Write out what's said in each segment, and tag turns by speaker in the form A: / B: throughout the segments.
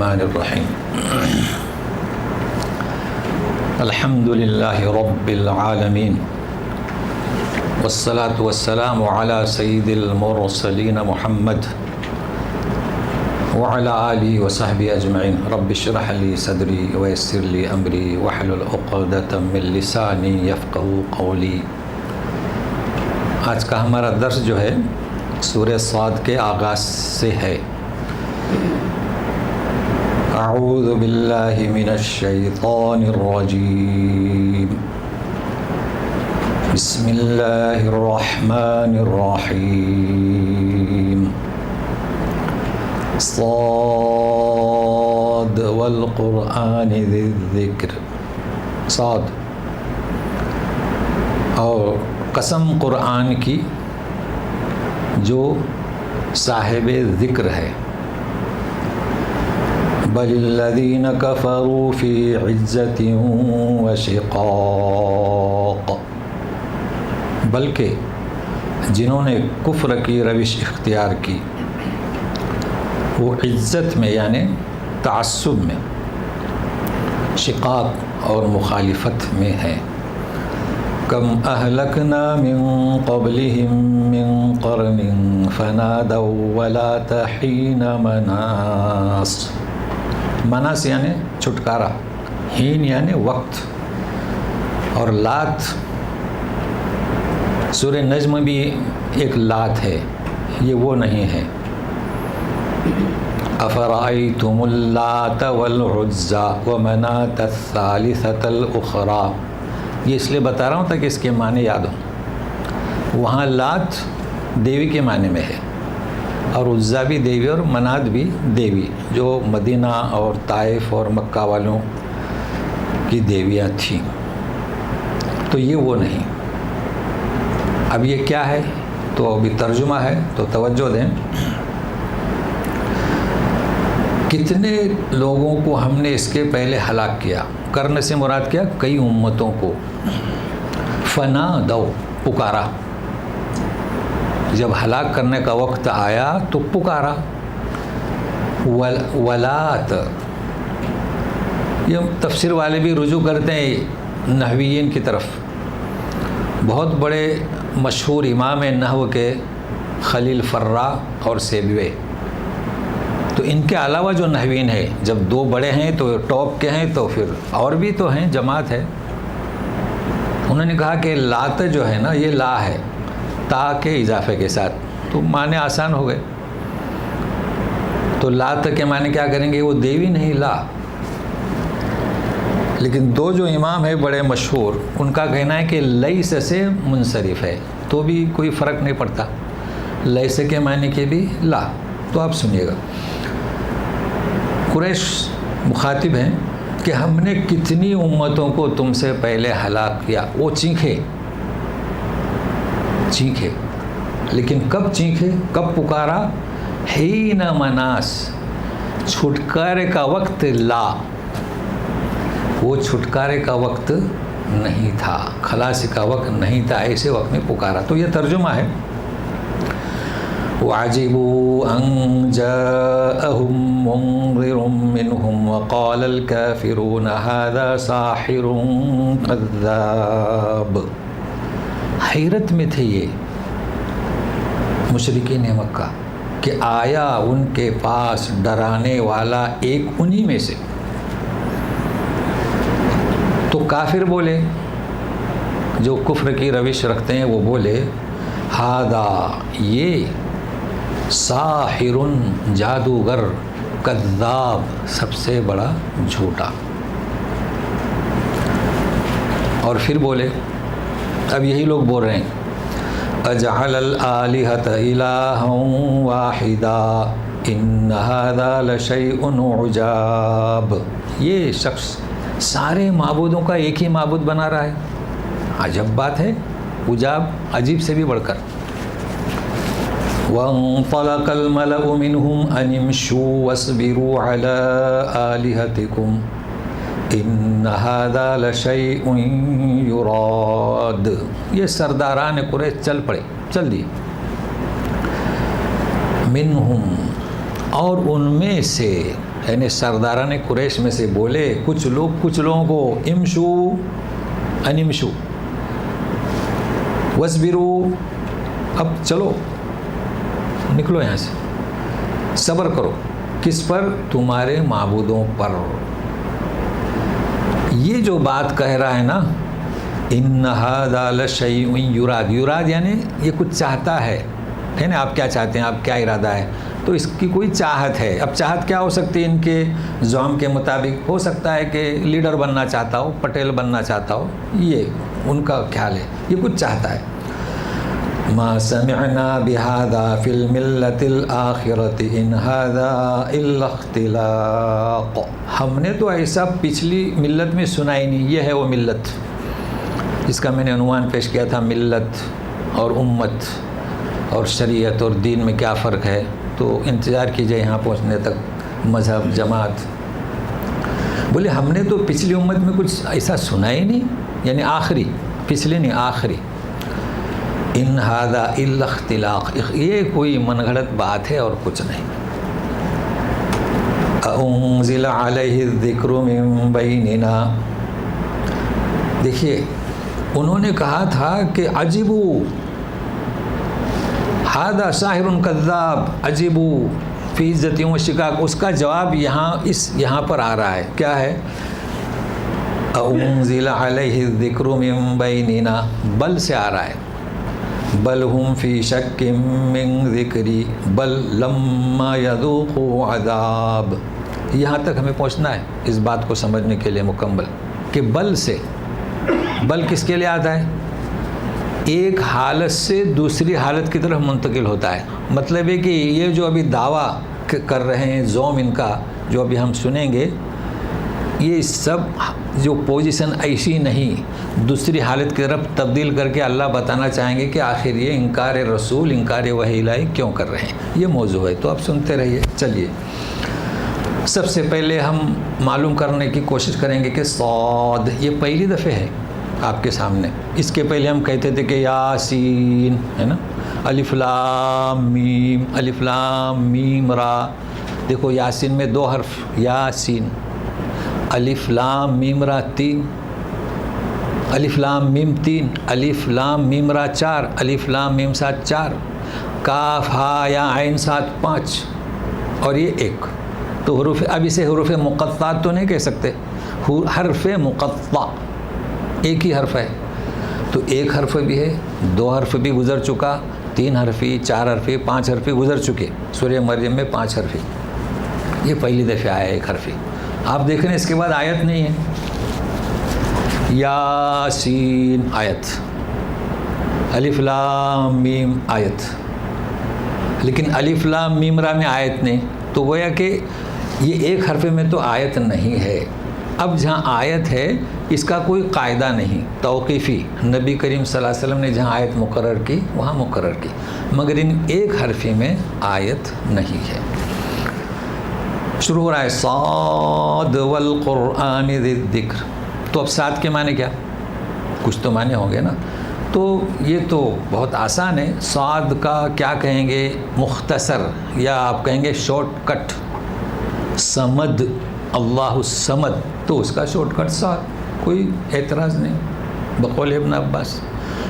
A: الرحمن الرحیم الحمد للہ رب العالمین والصلاة والسلام علی سید المرسلین محمد وعلی آلہ وصحبہ اجمعین رب اشرح لی صدری ویسر لی امری واحلل عقدۃ من لسانی یفقہوا قولی۔ آج کا ہمارا درس جو ہے سورہ صاد کے آغاز سے ہے۔ اعوذ باللہ من الشیطان الرجیم، بسم اللہ الرحمن الرحیم، صاد والقرآن ذی الذکر۔ صاد، اور قسم قرآن کی جو صاحب ذکر ہے۔ بل الذین کفروا فی عزۃ وشقاق، بلکہ جنہوں نے کفر کی روش اختیار کی وہ عزت میں یعنی تعصب میں، شقاق اور مخالفت میں ہیں۔ کم اہلکنا من قبلہم من قرن فنادوا ولات حین مناص۔ مناص یعنی چھٹکارا، حین یعنی وقت، اور لات سورہ نجم بھی ایک لات ہے، یہ وہ نہیں ہے۔ افرأیتم اللات والعزى ومناة الثالثة الأخرى، یہ اس لیے بتا رہا ہوں تاکہ اس کے معنی یاد ہوں۔ وہاں لات دیوی کے معنی میں ہے، اور عزا بھی دیوی اور منات بھی دیوی، جو مدینہ اور طائف اور مکہ والوں کی دیویاں تھیں۔ تو یہ وہ نہیں۔ اب یہ کیا ہے تو ابھی ترجمہ ہے تو توجہ دیں۔ کتنے لوگوں کو ہم نے اس کے پہلے ہلاک کیا، کرنے سے مراد کیا، کئی امتوں کو۔ فنا دو، پکارا، جب ہلاک کرنے کا وقت آیا تو پکارا۔ ولات، یہ تفسیر والے بھی رجوع کرتے ہیں نحویین کی طرف۔ بہت بڑے مشہور امام نحو کے خلیل فرا اور سیبوے، تو ان کے علاوہ جو نحوین ہیں، جب دو بڑے ہیں تو ٹاپ کے ہیں تو پھر اور بھی تو ہیں، جماعت ہے۔ انہوں نے کہا کہ لات جو ہے نا، یہ لا ہے تا کے اضافے کے ساتھ، تو معنی آسان ہو گئے۔ تو لات کے معنی کیا کریں گے، وہ دیوی نہیں، لا۔ لیکن دو جو امام ہیں بڑے مشہور، ان کا کہنا ہے کہ لیس سے منصرف ہے، تو بھی کوئی فرق نہیں پڑتا، لیس کے معنی کے بھی لا۔ تو آپ سنیے گا، قریش مخاطب ہیں کہ ہم نے کتنی امتوں کو تم سے پہلے ہلاک کیا۔ وہ چیخے، لیکن کب چیخے، کب پکارا، حین مناس، چھٹکارے کا وقت، لا، وہ چھٹکارے کا وقت نہیں تھا، خلاص کا وقت نہیں تھا، ایسے وقت میں پکارا۔ تو یہ ترجمہ ہے۔ وَعَجِبُوا أَن جَاءَهُم مُنذِرٌ مِّنْهُمْ وَقَالَ الْكَافِرُونَ هَذَا سَاحِرٌ كَذَّابٌ۔ حیرت میں تھے یہ مشرکین مکہ کہ آیا ان کے پاس ڈرانے والا ایک انہی میں سے۔ تو کافر بولے، جو کفر کی روش رکھتے ہیں، وہ بولے ہذا، یہ، ساحر، جادوگر، کذاب، سب سے بڑا جھوٹا۔ اور پھر بولے، اب یہی لوگ بول رہے ہیں، اجعل الآلہۃ الہا واحدا ان ھذا لشیء عجاب۔ یہ شخص سارے معبودوں کا ایک ہی معبود بنا رہا ہے، عجب بات ہے، عجاب، عجیب سے بھی بڑھ کر۔ وانطلق الملأ منهم ان امشوا واصبروا على آلهتكم ان هذا لشیء یراد۔ یہ سرداران قریش چل دیے، منہم، اور ان میں سے یعنی سرداران قریش میں سے بولے کچھ لوگوں کو امشو انمشو وصبرو، اب چلو نکلو یہاں سے، صبر کرو، کس پر؟ تمہارے معبودوں پر۔ یہ جو بات کہہ رہا ہے نا، ان ھذا لشیء یراد یعنی یہ کچھ چاہتا ہے نا، آپ کیا چاہتے ہیں، آپ کیا ارادہ ہے، تو اس کی کوئی چاہت ہے۔ اب چاہت کیا ہو سکتی ہے؟ ان کے زعم کے مطابق ہو سکتا ہے کہ لیڈر بننا چاہتا ہو، پٹیل بننا چاہتا ہو، یہ ان کا خیال ہے، یہ کچھ چاہتا ہے۔ ما سمعنا بهذا في الملة الآخرة ان هذا الا اختلاق، ہم نے تو ایسا پچھلی ملت میں سنا ہی نہیں۔ یہ ہے وہ ملت جس کا میں نے عنوان پیش کیا تھا، ملت اور امت اور شریعت اور دین میں کیا فرق ہے۔ تو انتظار کیجئے یہاں پہنچنے تک، مذہب جماعت۔ بولے ہم نے تو پچھلی امت میں کچھ ایسا سنا ہی نہیں، یعنی آخری، پچھلی نہیں آخری۔ ان ھذا الا اختلاق، یہ کوئی من گھڑت بات ہے اور کچھ نہیں۔ انزل علیہ الذکر من بیننا، دیکھیے انہوں نے کہا تھا کہ عجیبو ھذا ساحر کذاب، عجیبو فی عزت و شقاق، اس کا جواب یہاں پر آ رہا ہے، کیا ہے؟ انزل علیہ الذکر من بیننا، بل سے آ رہا ہے، بل ہم فی شک من ذکری بل لما یذوقوا عذاب۔ یہاں تک ہمیں پہنچنا ہے اس بات کو سمجھنے کے لیے مکمل، کہ بل سے، بل کس کے لیے آتا ہے؟ ایک حالت سے دوسری حالت کی طرف منتقل ہوتا ہے۔ مطلب ہے کہ یہ جو ابھی دعویٰ کر رہے ہیں، زوم ان کا جو ابھی ہم سنیں گے، یہ سب جو پوزیشن ایسی نہیں، دوسری حالت کی طرف تبدیل کر کے اللہ بتانا چاہیں گے کہ آخر یہ انکار رسول، انکار وحی الہی کیوں کر رہے ہیں۔ یہ موضوع ہے، تو آپ سنتے رہیے۔ چلیے سب سے پہلے ہم معلوم کرنے کی کوشش کریں گے کہ صاد یہ پہلی دفعہ ہے آپ کے سامنے۔ اس کے پہلے ہم کہتے تھے کہ یاسین ہے نا، الف لام میم، الف لام میم را۔ دیکھو یاسین میں 2 حرف، یاسین، الف لام میم را 3، الف لام میم 3، الف لام میم را 4، الف لام میم 7 4، کاف ہا یا عین 7 5، اور یہ 1۔ تو حروف، اب اسے حروف مقطعات تو نہیں کہہ سکتے، حرف مقطع ایک ہی حرف ہے، تو 1 حرف بھی ہے، 2 حرف بھی گزر چکا، 3 حرفی، 4 حرفی، 5 حرفی گزر چکے۔ سورہ مریم میں 5 حرفی، یہ پہلی دفعہ آیا 1 حرفی۔ آپ دیکھ رہے ہیں اس کے بعد آیت نہیں ہے، یاسین آیت، الف لام میم آیت، لیکن الف لام میم را میں آیت نہیں، تو گویا کہ یہ 1 حرف میں تو آیت نہیں ہے۔ اب جہاں آیت ہے اس کا کوئی قاعدہ نہیں، توقیفی، نبی کریم صلی اللہ علیہ وسلم نے جہاں آیت مقرر کی وہاں مقرر کی، مگر ان 1 حرفی میں آیت نہیں ہے۔ شروع ہو رہا ہے صاد والقرآن ذی الذکر۔ تو اب صاد کے معنی کیا؟ کچھ تو معنی ہوں گے نا، تو یہ تو بہت آسان ہے۔ صاد کا کیا کہیں گے؟ مختصر، یا آپ کہیں گے شارٹ کٹ، سمد، اللہ الصمد، تو اس کا شارٹ کٹ صاد، کوئی اعتراض نہیں بقول ابن عباس۔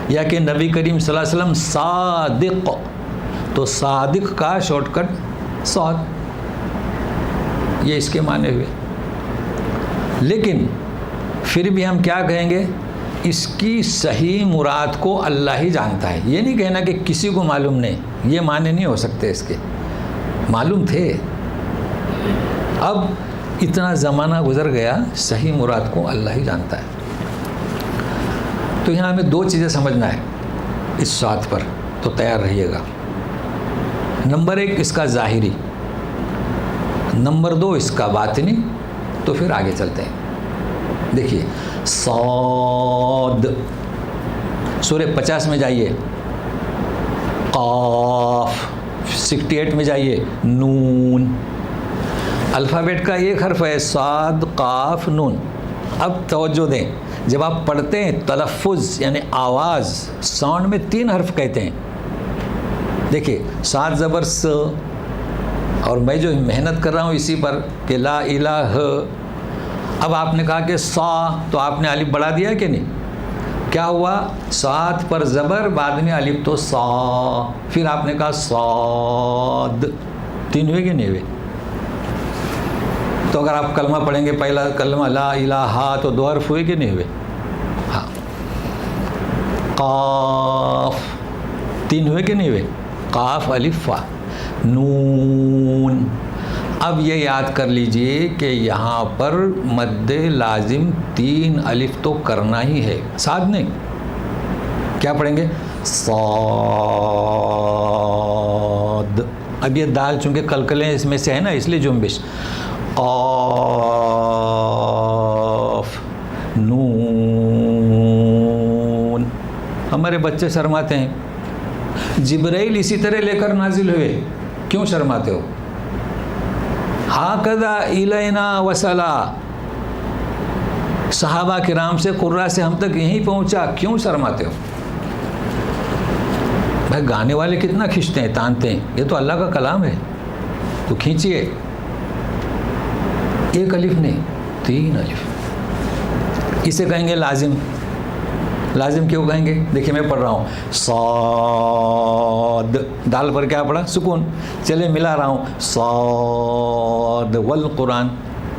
A: یا کہ نبی کریم صلی اللہ علیہ وسلم صادق، تو صادق کا شارٹ کٹ صاد، یہ اس کے معنی ہوئے۔ لیکن پھر بھی ہم کیا کہیں گے؟ اس کی صحیح مراد کو اللہ ہی جانتا ہے۔ یہ نہیں کہنا کہ کسی کو معلوم نہیں، یہ معنی نہیں ہو سکتے اس کے، معلوم تھے، اب اتنا زمانہ گزر گیا، صحیح مراد کو اللہ ہی جانتا ہے۔ تو یہاں ہمیں 2 چیزیں سمجھنا ہے اس صاد پر، تو تیار رہیے گا۔ نمبر 1 اس کا ظاہری، نمبر 2 اس کا باطنی، تو پھر آگے چلتے ہیں۔ دیکھیے صاد، سورہ 50 میں جائیے، قاف 68 میں جائیے، نون، الفابیٹ کا 1 حرف ہے، صاد قاف نون۔ اب توجہ دیں، جب آپ پڑھتے ہیں تلفظ یعنی آواز، ساؤنڈ میں 3 حرف کہتے ہیں۔ دیکھیے صاد زبر س، اور میں جو محنت کر رہا ہوں اسی پر کہ لا الہ. اب آپ نے کہا کہ صا، تو آپ نے الف بڑھا دیا کہ نہیں؟ کیا ہوا؟ صاد پر زبر، بعد میں الف تو صا، پھر آپ نے کہا صاد. 3 ہوئے کہ نہیں ہوئے؟ تو اگر آپ کلمہ پڑھیں گے، پہلا کلمہ لا الہ، تو 2 حرف ہوئے کہ نہیں ہوئے؟ ہاں. قاف 3 ہوئے کہ نہیں ہوئے؟ قاف الف فا. نون. اب یہ یاد کر لیجئے کہ یہاں پر مد لازم 3 الف تو کرنا ہی ہے، 7 نہیں. کیا پڑھیں گے؟ صاد. اب یہ دال چونکہ کلکلیں اس میں سے ہے نا، اس لیے جنبش. قاف. نون. ہمارے بچے شرماتے ہیں. جبرائیل اسی طرح لے کر نازل ہوئے، کیوں شرماتے ہو؟ ہاکذا الینا وصلا، صحابہ کرام سے، قرہ سے ہم تک یہیں پہنچا، کیوں شرماتے ہو؟ بھائی گانے والے کتنا کھینچتے ہیں، تانتے ہیں، یہ تو اللہ کا کلام ہے، تو کھینچیے. 1 الف نہیں، 3 الف. اسے کہیں گے لازم. لازم کیوں کہیں گے؟ دیکھیے میں پڑھ رہا ہوں صاد، دال پر کیا پڑھا؟ سکون. چلے ملا رہا ہوں صاد والقرآن،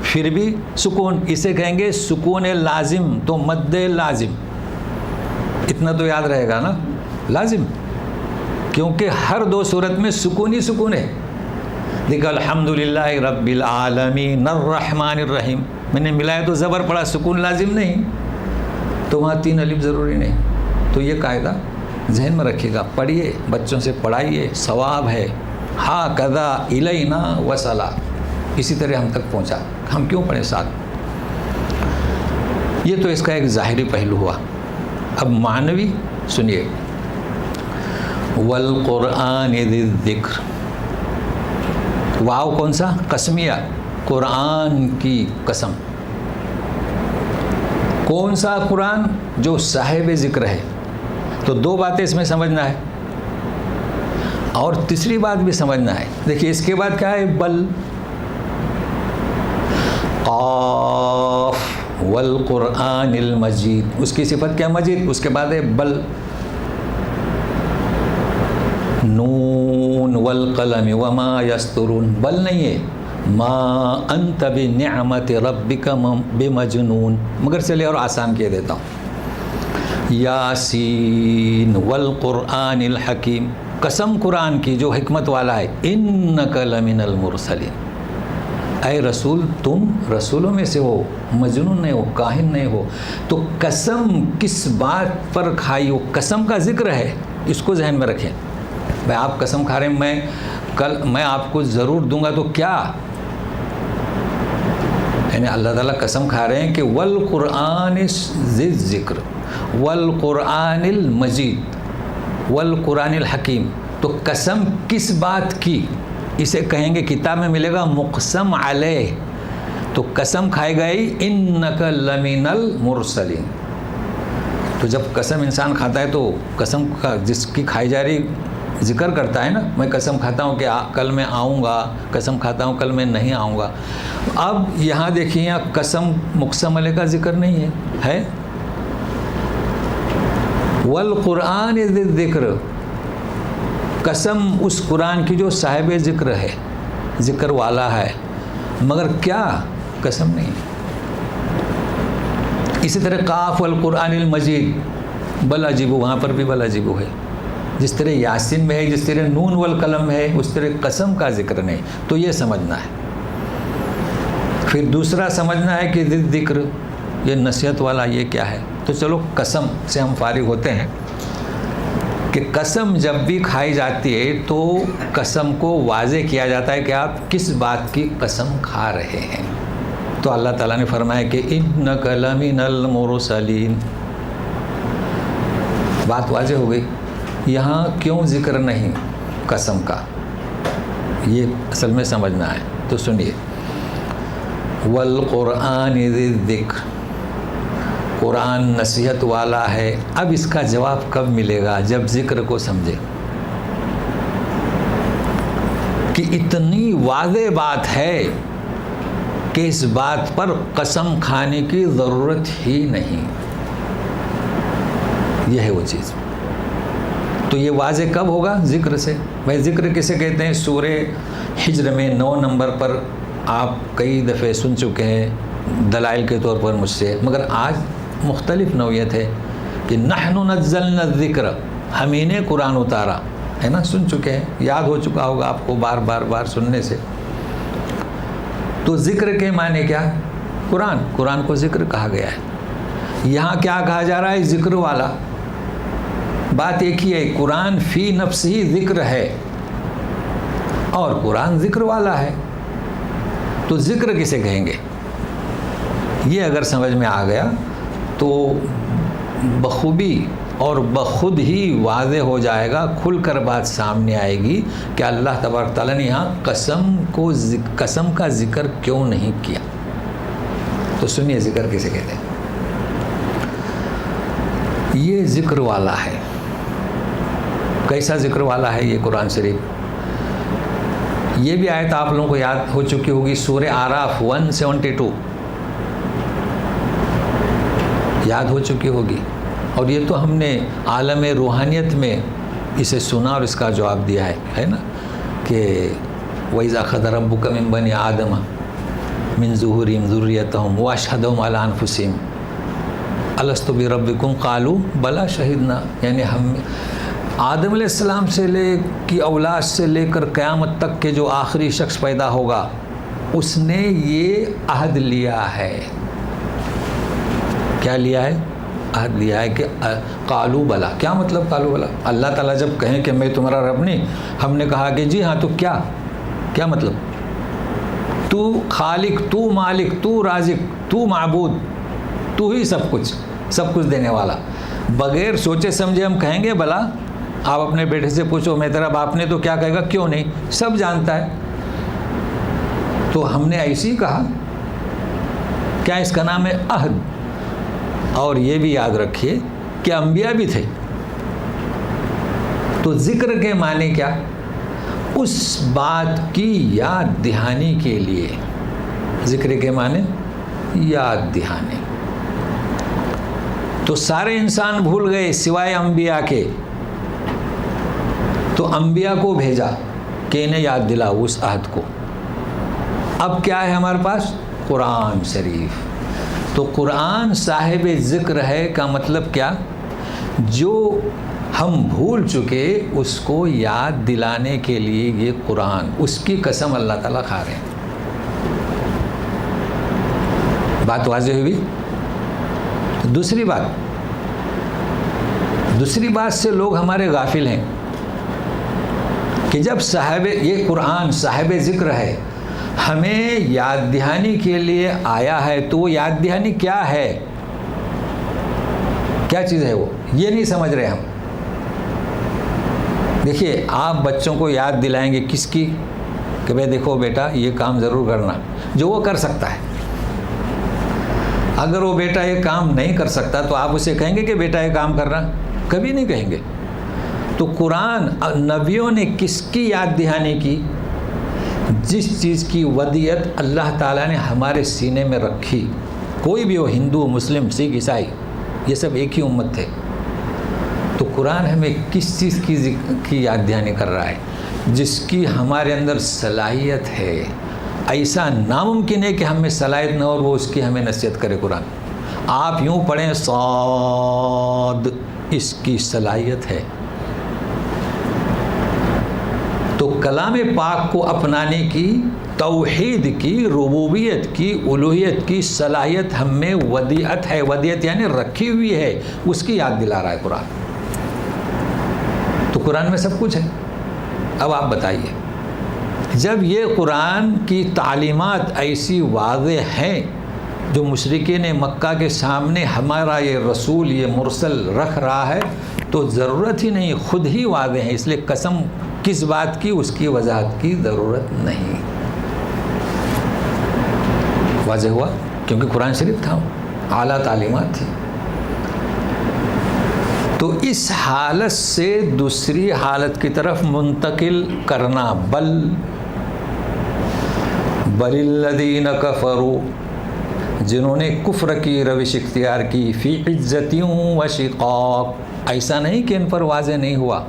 A: پھر بھی سکون. اسے کہیں گے سکون لازم، تو مد لازم. اتنا تو یاد رہے گا نا، لازم، کیونکہ ہر 2 صورت میں سکون ہی سکون ہے. دیکھا الحمدللہ رب العالمین الرحمن الرحیم، میں نے ملایا تو زبر پڑا، سکون لازم نہیں، تو وہاں 3 الف ضروری نہیں. تو یہ قاعدہ ذہن میں رکھیے گا، پڑھیے، بچوں سے پڑھائیے، ثواب ہے. ہاکذا الینا وصلا، اسی طرح ہم تک پہنچا، ہم کیوں پڑھیں 7؟ یہ تو اس کا ایک ظاہری پہلو ہوا. اب معنوی سنیے. والقرآن ذی الذکر، واو کون سا؟ قسمیہ، قرآن کی قسم. کون سا قرآن؟ جو صاحب ذکر ہے. تو 2 باتیں اس میں سمجھنا ہے، اور تیسری بات بھی سمجھنا ہے. دیکھیے اس کے بعد کیا ہے؟ بل. قاف والقرآن المجید، اس کی صفت کیا؟ مجید. اس کے بعد ہے بل. نون والقلم وما یسطرون، بل نہیں ہے ما انت بنعمت ربک بمجنون، مگر چلے اور آسان کہہ دیتا ہوں. یاسین والقرآن الحکیم، قسم قرآن کی جو حکمت والا ہے. انک لمن المرسلین، اے رسول تم رسولوں میں سے ہو، مجنون نہیں ہو، کاہن نہیں ہو. تو قسم کس بات پر کھائی ہو؟ قسم کا ذکر ہے، اس کو ذہن میں رکھیں. بھائی آپ قسم کھا رہے ہیں، میں آپ کو ضرور دوں گا، تو کیا؟ یعنی اللہ تعالیٰ قسم کھا رہے ہیں کہ والقرآن ذی الذکر والقرآن المجید والقرآن الحکیم. تو قسم کس بات کی؟ اسے کہیں گے، کتاب میں ملے گا مقسم علیہ. تو قسم کھائی گئی انک لمن المرسلین. تو جب قسم انسان کھاتا ہے تو قسم کا جس کی کھائی جا رہی ذکر کرتا ہے نا. میں قسم کھاتا ہوں کہ کل میں آؤں گا، قسم کھاتا ہوں کل میں نہیں آؤں گا. اب یہاں دیکھیے، یہاں قسم مقسم علیہ کا ذکر نہیں ہے، ہے والقرآن ذی الذکر، قسم اس قرآن کی جو صاحب ذکر ہے، ذکر والا ہے، مگر کیا؟ قسم نہیں. اسی طرح قاف والقرآن المجید، بل عجیب، وہاں پر بھی بل عجیب ہے. جس طرح یاسین میں ہے، جس طرح نون والقلم ہے، اس طرح قسم کا ذکر نہیں. تو یہ سمجھنا ہے. پھر دوسرا سمجھنا ہے کہ ذکر، یہ نصیحت والا، یہ کیا ہے؟ تو چلو قسم سے ہم فارغ ہوتے ہیں کہ قسم جب بھی کھائی جاتی ہے تو قسم کو واضح کیا جاتا ہے کہ آپ کس بات کی قسم کھا رہے ہیں. تو اللہ تعالیٰ نے فرمایا کہ انک لمن المرسلین. بات واضح ہو گئی. یہاں کیوں ذکر نہیں قسم کا، یہ اصل میں سمجھنا ہے. تو سنیے، والقرآن ذی الذکر، قرآن نصیحت والا ہے. اب اس کا جواب کب ملے گا؟ جب ذکر کو سمجھے. کہ اتنی واضح بات ہے کہ اس بات پر قسم کھانے کی ضرورت ہی نہیں. یہ ہے وہ چیز. تو یہ واضح کب ہوگا؟ ذکر سے. بھائی ذکر کسے کہتے ہیں؟ سورہ حجر میں 9 نمبر پر آپ کئی دفعے سن چکے ہیں دلائل کے طور پر مجھ سے، مگر آج مختلف نوعیت ہے کہ نحن نزلنا الذکر، ہم ہی نے قرآن اتارا ہے نا. سن چکے ہیں، یاد ہو چکا ہوگا آپ کو بار بار سننے سے. تو ذکر کے معنی کیا؟ قرآن کو ذکر کہا گیا ہے. یہاں کیا کہا جا رہا ہے؟ ذکر والا. بات ایک ہی ہے، قرآن فی نفس ہی ذکر ہے اور قرآن ذکر والا ہے. تو ذکر کسے کہیں گے؟ یہ اگر سمجھ میں آ گیا تو بخوبی اور بخود ہی واضح ہو جائے گا، کھل کر بات سامنے آئے گی کہ اللہ تبارک تعالیٰ نے یہاں قسم کا ذکر کیوں نہیں کیا. تو سنیے ذکر کسے کہتے ہیں. یہ ذکر والا ہے. کیسا ذکر والا ہے یہ قرآن شریف؟ یہ بھی آیت آپ لوگوں کو یاد ہو چکی ہوگی، سورہ اعراف 172 یاد ہو چکی ہوگی. اور یہ تو ہم نے عالم روحانیت میں اسے سنا اور اس کا جواب دیا ہے نا کہ وَإِذْ أَخَذَ رَبُّكَ مِن بَنِي آدَمَ مِن ظُهُورِهِمْ ذُرِّيَّتَهُمْ وَأَشْهَدَهُمْ عَلَىٰ أَنفُسِهِمْ أَلَسْتُ بِرَبِّكُمْ قَالُوا بَلَىٰ شَهِدْنَا. یعنی ہم آدم علیہ السلام کی اولاد سے لے کر قیامت تک کے جو آخری شخص پیدا ہوگا اس نے یہ عہد لیا ہے. کیا لیا ہے؟ عہد لیا ہے کہ قالوا بلا. کیا مطلب قالوا بلا؟ اللہ تعالیٰ جب کہیں کہ میں تمہارا رب نہیں، ہم نے کہا کہ جی ہاں. تو کیا مطلب؟ تو خالق، تو مالک، تو رازق، تو معبود، تو ہی سب کچھ دینے والا. بغیر سوچے سمجھے ہم کہیں گے بلا؟ آپ اپنے بیٹے سے پوچھو میں تیرا باپ نے، تو کیا کہے گا؟ کیوں نہیں، سب جانتا ہے. تو ہم نے ایسے ہی کہا. کیا اس کا نام ہے؟ عہد. اور یہ بھی یاد رکھیے کہ انبیاء بھی تھے. تو ذکر کے معنی کیا؟ اس بات کی یاد دہانی کے لیے. ذکر کے معنی یاد دہانی. تو سارے انسان بھول گئے سوائے انبیاء کے. تو انبیاء کو بھیجا کہ انہیں یاد دلاؤ اس عہد کو. اب کیا ہے ہمارے پاس؟ قرآن شریف. تو قرآن صاحب ذکر ہے کا مطلب کیا؟ جو ہم بھول چکے اس کو یاد دلانے کے لیے یہ قرآن، اس کی قسم اللہ تعالیٰ کھا رہے ہیں. بات واضح ہوئی. دوسری بات سے لوگ ہمارے غافل ہیں کہ جب یہ قرآن صاحب ذکر ہے، ہمیں یاد دہانی کے لیے آیا ہے، تو وہ یاد دہانی کیا ہے؟ کیا چیز ہے وہ؟ یہ نہیں سمجھ رہے ہم. دیکھیے آپ بچوں کو یاد دلائیں گے کس کی؟ کہ بھائی دیکھو بیٹا یہ کام ضرور کرنا، جو وہ کر سکتا ہے. اگر وہ بیٹا یہ کام نہیں کر سکتا تو آپ اسے کہیں گے کہ بیٹا یہ کام کرنا؟ کبھی نہیں کہیں گے. تو قرآن نبیوں نے کس کی یاد دہانی کی؟ جس چیز کی ودیت اللہ تعالیٰ نے ہمارے سینے میں رکھی. کوئی بھی ہو، ہندو، مسلم، سکھ، عیسائی، یہ سب ایک ہی امت تھے. تو قرآن ہمیں کس چیز کی یاد دہانی کر رہا ہے؟ جس کی ہمارے اندر صلاحیت ہے. ایسا ناممکن ہے کہ ہم میں صلاحیت نہ ہو اور وہ اس کی ہمیں نصیحت کرے. قرآن آپ یوں پڑھیں صاد، اس کی صلاحیت ہے. تو کلام پاک کو اپنانے کی، توحید کی، ربوبیت کی، الوہیت کی صلاحیت ہم میں ودیعت ہے. ودیعت یعنی رکھی ہوئی ہے، اس کی یاد دلا رہا ہے قرآن. تو قرآن میں سب کچھ ہے. اب آپ بتائیے، جب یہ قرآن کی تعلیمات ایسی واضح ہیں جو مشرکین مکہ کے سامنے ہمارا یہ رسول، یہ مرسل رکھ رہا ہے، تو ضرورت ہی نہیں، خود ہی واضح ہے. اس لیے قسم کس بات کی، اس کی وضاحت کی ضرورت نہیں. واضح ہوا؟ کیونکہ قرآن شریف تھا، اعلیٰ تعلیمات تھی. تو اس حالت سے دوسری حالت کی طرف منتقل کرنا، بل بل الذین کفروا، جنہوں نے کفر کی روش اختیار کی، فی عزت و شقاق، ایسا نہیں کہ ان پر واضح نہیں ہوا.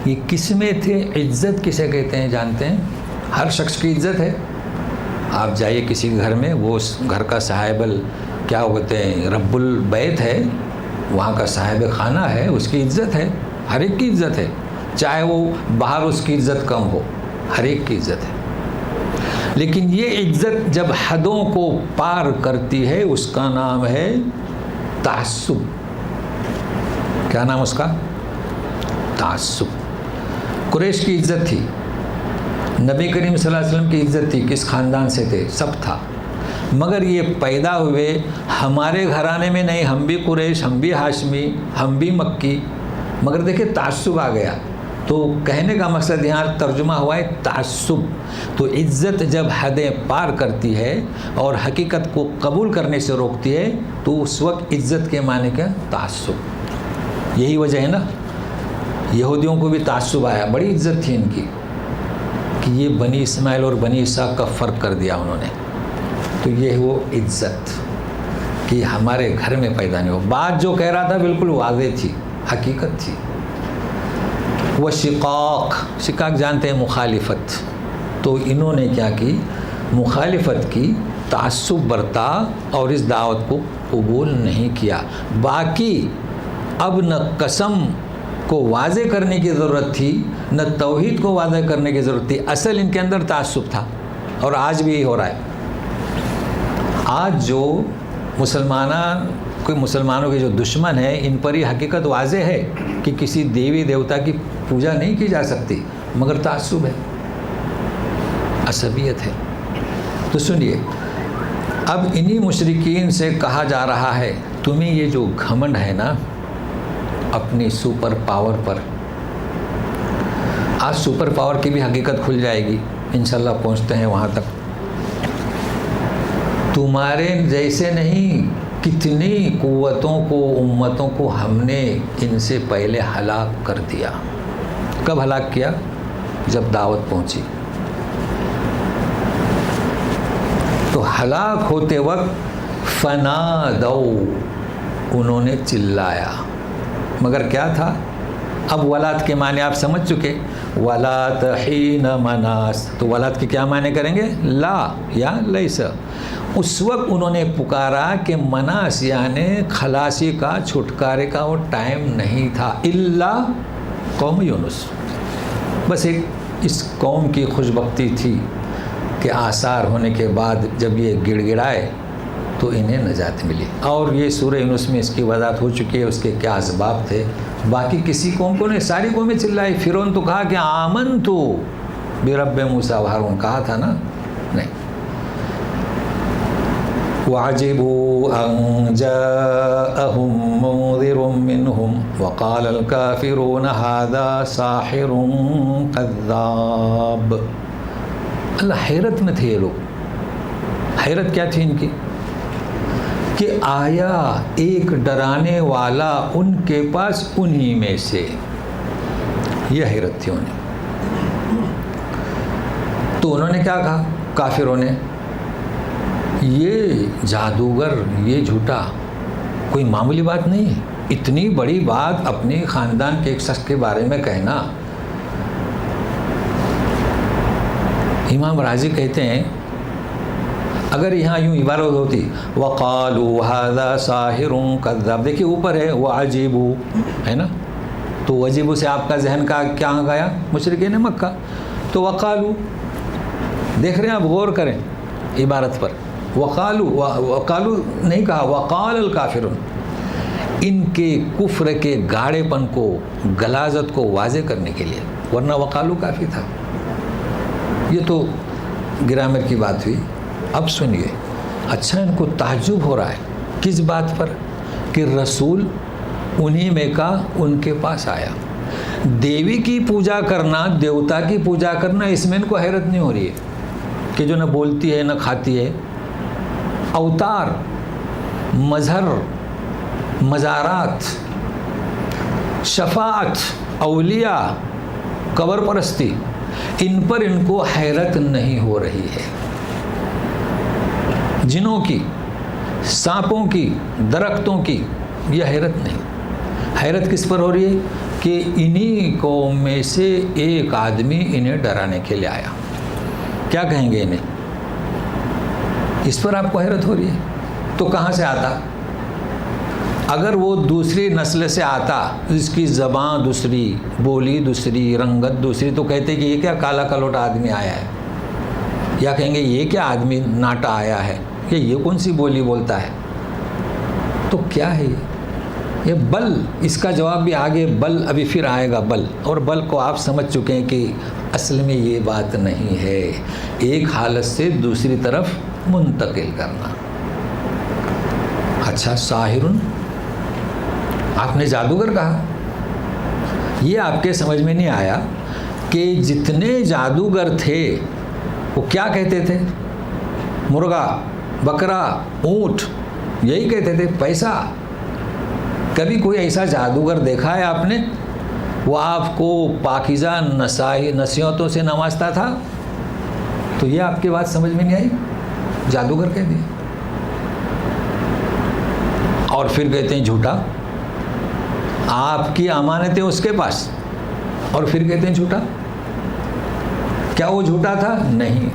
A: یہ کس میں تھے؟ عزت کسے کہتے ہیں جانتے ہیں؟ ہر شخص کی عزت ہے. آپ جائیے کسی گھر میں، وہ اس گھر کا صاحب کیا ہوتے ہیں، رب البیت ہے، وہاں کا صاحب خانہ ہے، اس کی عزت ہے. ہر ایک کی عزت ہے، چاہے وہ باہر اس کی عزت کم ہو، ہر ایک کی عزت ہے. لیکن یہ عزت جب حدوں کو پار کرتی ہے اس کا نام ہے تعصب. کیا نام اس کا؟ تعصب. قریش کی عزت تھی، نبی کریم صلی اللہ علیہ وسلم کی عزت تھی، کس خاندان سے تھے، سب تھا. مگر یہ پیدا ہوئے ہمارے گھرانے میں نہیں، ہم بھی قریش، ہم بھی ہاشمی، ہم بھی مکی، مگر دیکھیں تعصب آ گیا. تو کہنے کا مقصد یہاں ترجمہ ہوا ہے تعصب. تو عزت جب حدیں پار کرتی ہے اور حقیقت کو قبول کرنے سے روکتی ہے تو اس وقت عزت کے معنی کیا؟ تعصب. یہی وجہ ہے نا، یہودیوں کو بھی تعصب آیا، بڑی عزت تھی ان کی کہ یہ بنی اسماعیل اور بنی اسحاق کا فرق کر دیا انہوں نے. تو یہ وہ عزت کہ ہمارے گھر میں پیدا نہیں ہو. بات جو کہہ رہا تھا بالکل واضح تھی، حقیقت تھی. وہ شقاق جانتے ہیں، مخالفت. تو انہوں نے کیا کی؟ مخالفت کی، تعصب برتا اور اس دعوت کو قبول نہیں کیا. باقی اب نہ قسم کو واضح کرنے کی ضرورت تھی، نہ توحید کو واضح کرنے کی ضرورت تھی. اصل ان کے اندر تعصب تھا، اور آج بھی یہی ہو رہا ہے. آج جو مسلمانوں کے جو دشمن ہیں، ان پر یہ حقیقت واضح ہے کہ کسی دیوی دیوتا کی پوجا نہیں کی جا سکتی، مگر تعصب ہے، عصبیت ہے. تو سنیے، اب انہی مشرکین سے کہا جا رہا ہے تمہیں یہ جو گھمنڈ ہے نا اپنی سپر پاور پر، آج سپر پاور کی بھی حقیقت کھل جائے گی انشاءاللہ، پہنچتے ہیں وہاں تک. تمہارے جیسے نہیں، کتنی قوتوں کو، امتوں کو ہم نے ان سے پہلے ہلاک کر دیا. کب ہلاک کیا؟ جب دعوت پہنچی. تو ہلاک ہوتے وقت فنادو، انہوں نے چلایا. مگر کیا تھا؟ اب ولاد کے معنی آپ سمجھ چکے. ولات حین مناس، تو ولاد کے کیا معنی کریں گے؟ لا یا لیس. اس وقت انہوں نے پکارا کہ مناس یعنی خلاصی کا، چھٹکارے کا وہ ٹائم نہیں تھا. الا قوم یونس، بس ایک اس قوم کی خوش بختی تھی کہ آثار ہونے کے بعد جب یہ گڑ گڑائے تو انہیں نجات ملی. اور یہ سورہ یونس میں اس کی وضاحت ہو چکی ہے، اس کے کیا اسباب تھے. باقی کسی قوم کو نہیں، ساری قومیں چلائی. فرعون تو کہا کہ آمنتو برب موسیٰ و ہارون، کہا تھا نا، نہیں. وَعَجِبُوا أَن جَاءَهُم مُنذِرٌ مِّنْهُمْ وَقَالَ الْكَافِرُونَ هَذَا سَاحِرٌ كَذَّابٌ. اللہ حیرت میں تھے یہ لوگ. حیرت کیا تھی ان کی؟ کہ آیا ایک ڈرانے والا ان کے پاس انہی میں سے. یہ حیرت تھی انہیں. تو انہوں نے کیا کہا کافروں نے؟ یہ جادوگر، یہ جھوٹا کوئی معمولی بات نہیں ہے. اتنی بڑی بات اپنے خاندان کے ایک شخص کے بارے میں کہنا. امام راضی کہتے ہیں اگر یہاں یوں عبارت ہوتی وَقَالُوا هَذَا سَاحِرٌ كَذَّابٌ، دیکھیے اوپر ہے وَعَجِبُوا، ہے نا، تو وجیبو سے آپ کا ذہن کا کیا گیا؟ مشرکین مکہ. تو وقالو، دیکھ رہے ہیں آپ، غور کریں عبارت پر. وقالو نہیں کہا، وقال الکافرون. ان کے کفر کے گاڑے پن کو، غلاظت کو واضح کرنے کے لیے، ورنہ وقالو کافی تھا. یہ تو گرامر کی بات ہوئی. اب سنیے، اچھا ان کو تعجب ہو رہا ہے کس بات پر؟ کہ رسول انہی میں کا ان کے پاس آیا. دیوی کی پوجا کرنا، دیوتا کی پوجا کرنا، اس میں ان کو حیرت نہیں ہو رہی ہے کہ جو نہ بولتی ہے نہ کھاتی ہے. اوتار، مظہر، مزارات، شفاعت، اولیاء، قبر پرستی، ان پر ان کو حیرت نہیں ہو رہی ہے. جنوں کی، سانپوں کی، درختوں کی، یہ حیرت نہیں. حیرت کس پر ہو رہی ہے کہ انہی قوم میں سے ایک آدمی انہیں ڈرانے کے لیے آیا. کیا کہیں گے انہیں؟ اس پر آپ کو حیرت ہو رہی ہے. تو کہاں سے آتا؟ اگر وہ دوسری نسل سے آتا جس کی زبان دوسری، بولی دوسری، رنگت دوسری، تو کہتے کہ یہ کیا کالا کلوٹا آدمی آیا ہے، یا کہیں گے یہ کیا آدمی ناٹا آیا ہے، یہ کون سی بولی بولتا ہے. تو کیا ہے یہ بل؟ اس کا جواب بھی آگے بل ابھی پھر آئے گا. بل، اور بل کو آپ سمجھ چکے ہیں کہ اصل میں یہ بات نہیں ہے، ایک حالت سے دوسری طرف منتقل کرنا. اچھا، ساحرن، آپ نے جادوگر کہا. یہ آپ کے سمجھ میں نہیں آیا کہ جتنے جادوگر تھے وہ کیا کہتے تھے؟ مرغا، بکرا، اونٹ، یہی کہتے تھے، پیسہ. کبھی کوئی ایسا جادوگر دیکھا ہے آپ نے وہ آپ کو پاکیزہ نصیحتوں سے نوازتا تھا؟ تو یہ آپ کی بات سمجھ میں نہیں آئی، جادوگر کہہ دیا. اور پھر کہتے ہیں جھوٹا. آپ کی امانتیں اس کے پاس، اور پھر کہتے ہیں جھوٹا. کیا وہ جھوٹا تھا؟ نہیں.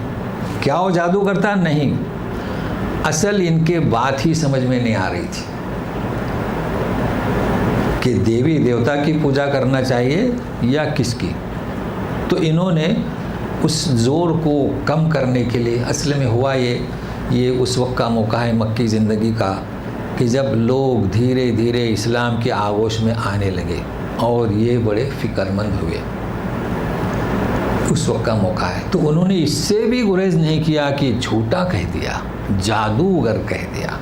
A: کیا وہ جادوگر تھا؟ نہیں. اصل ان کے بات ہی سمجھ میں نہیں آ رہی تھی کہ دیوی دیوتا کی پوجا کرنا چاہیے یا کس کی. تو انہوں نے اس زور کو کم کرنے کے لیے، اصل میں ہوا یہ اس وقت کا موقع ہے مکی زندگی کا کہ جب لوگ دھیرے دھیرے اسلام کے آغوش میں آنے لگے اور یہ بڑے فکر مند ہوئے. اس وقت کا موقع ہے. تو انہوں نے اس سے بھی گریز نہیں کیا کہ جھوٹا کہہ دیا، جادوگر کہہ دیا.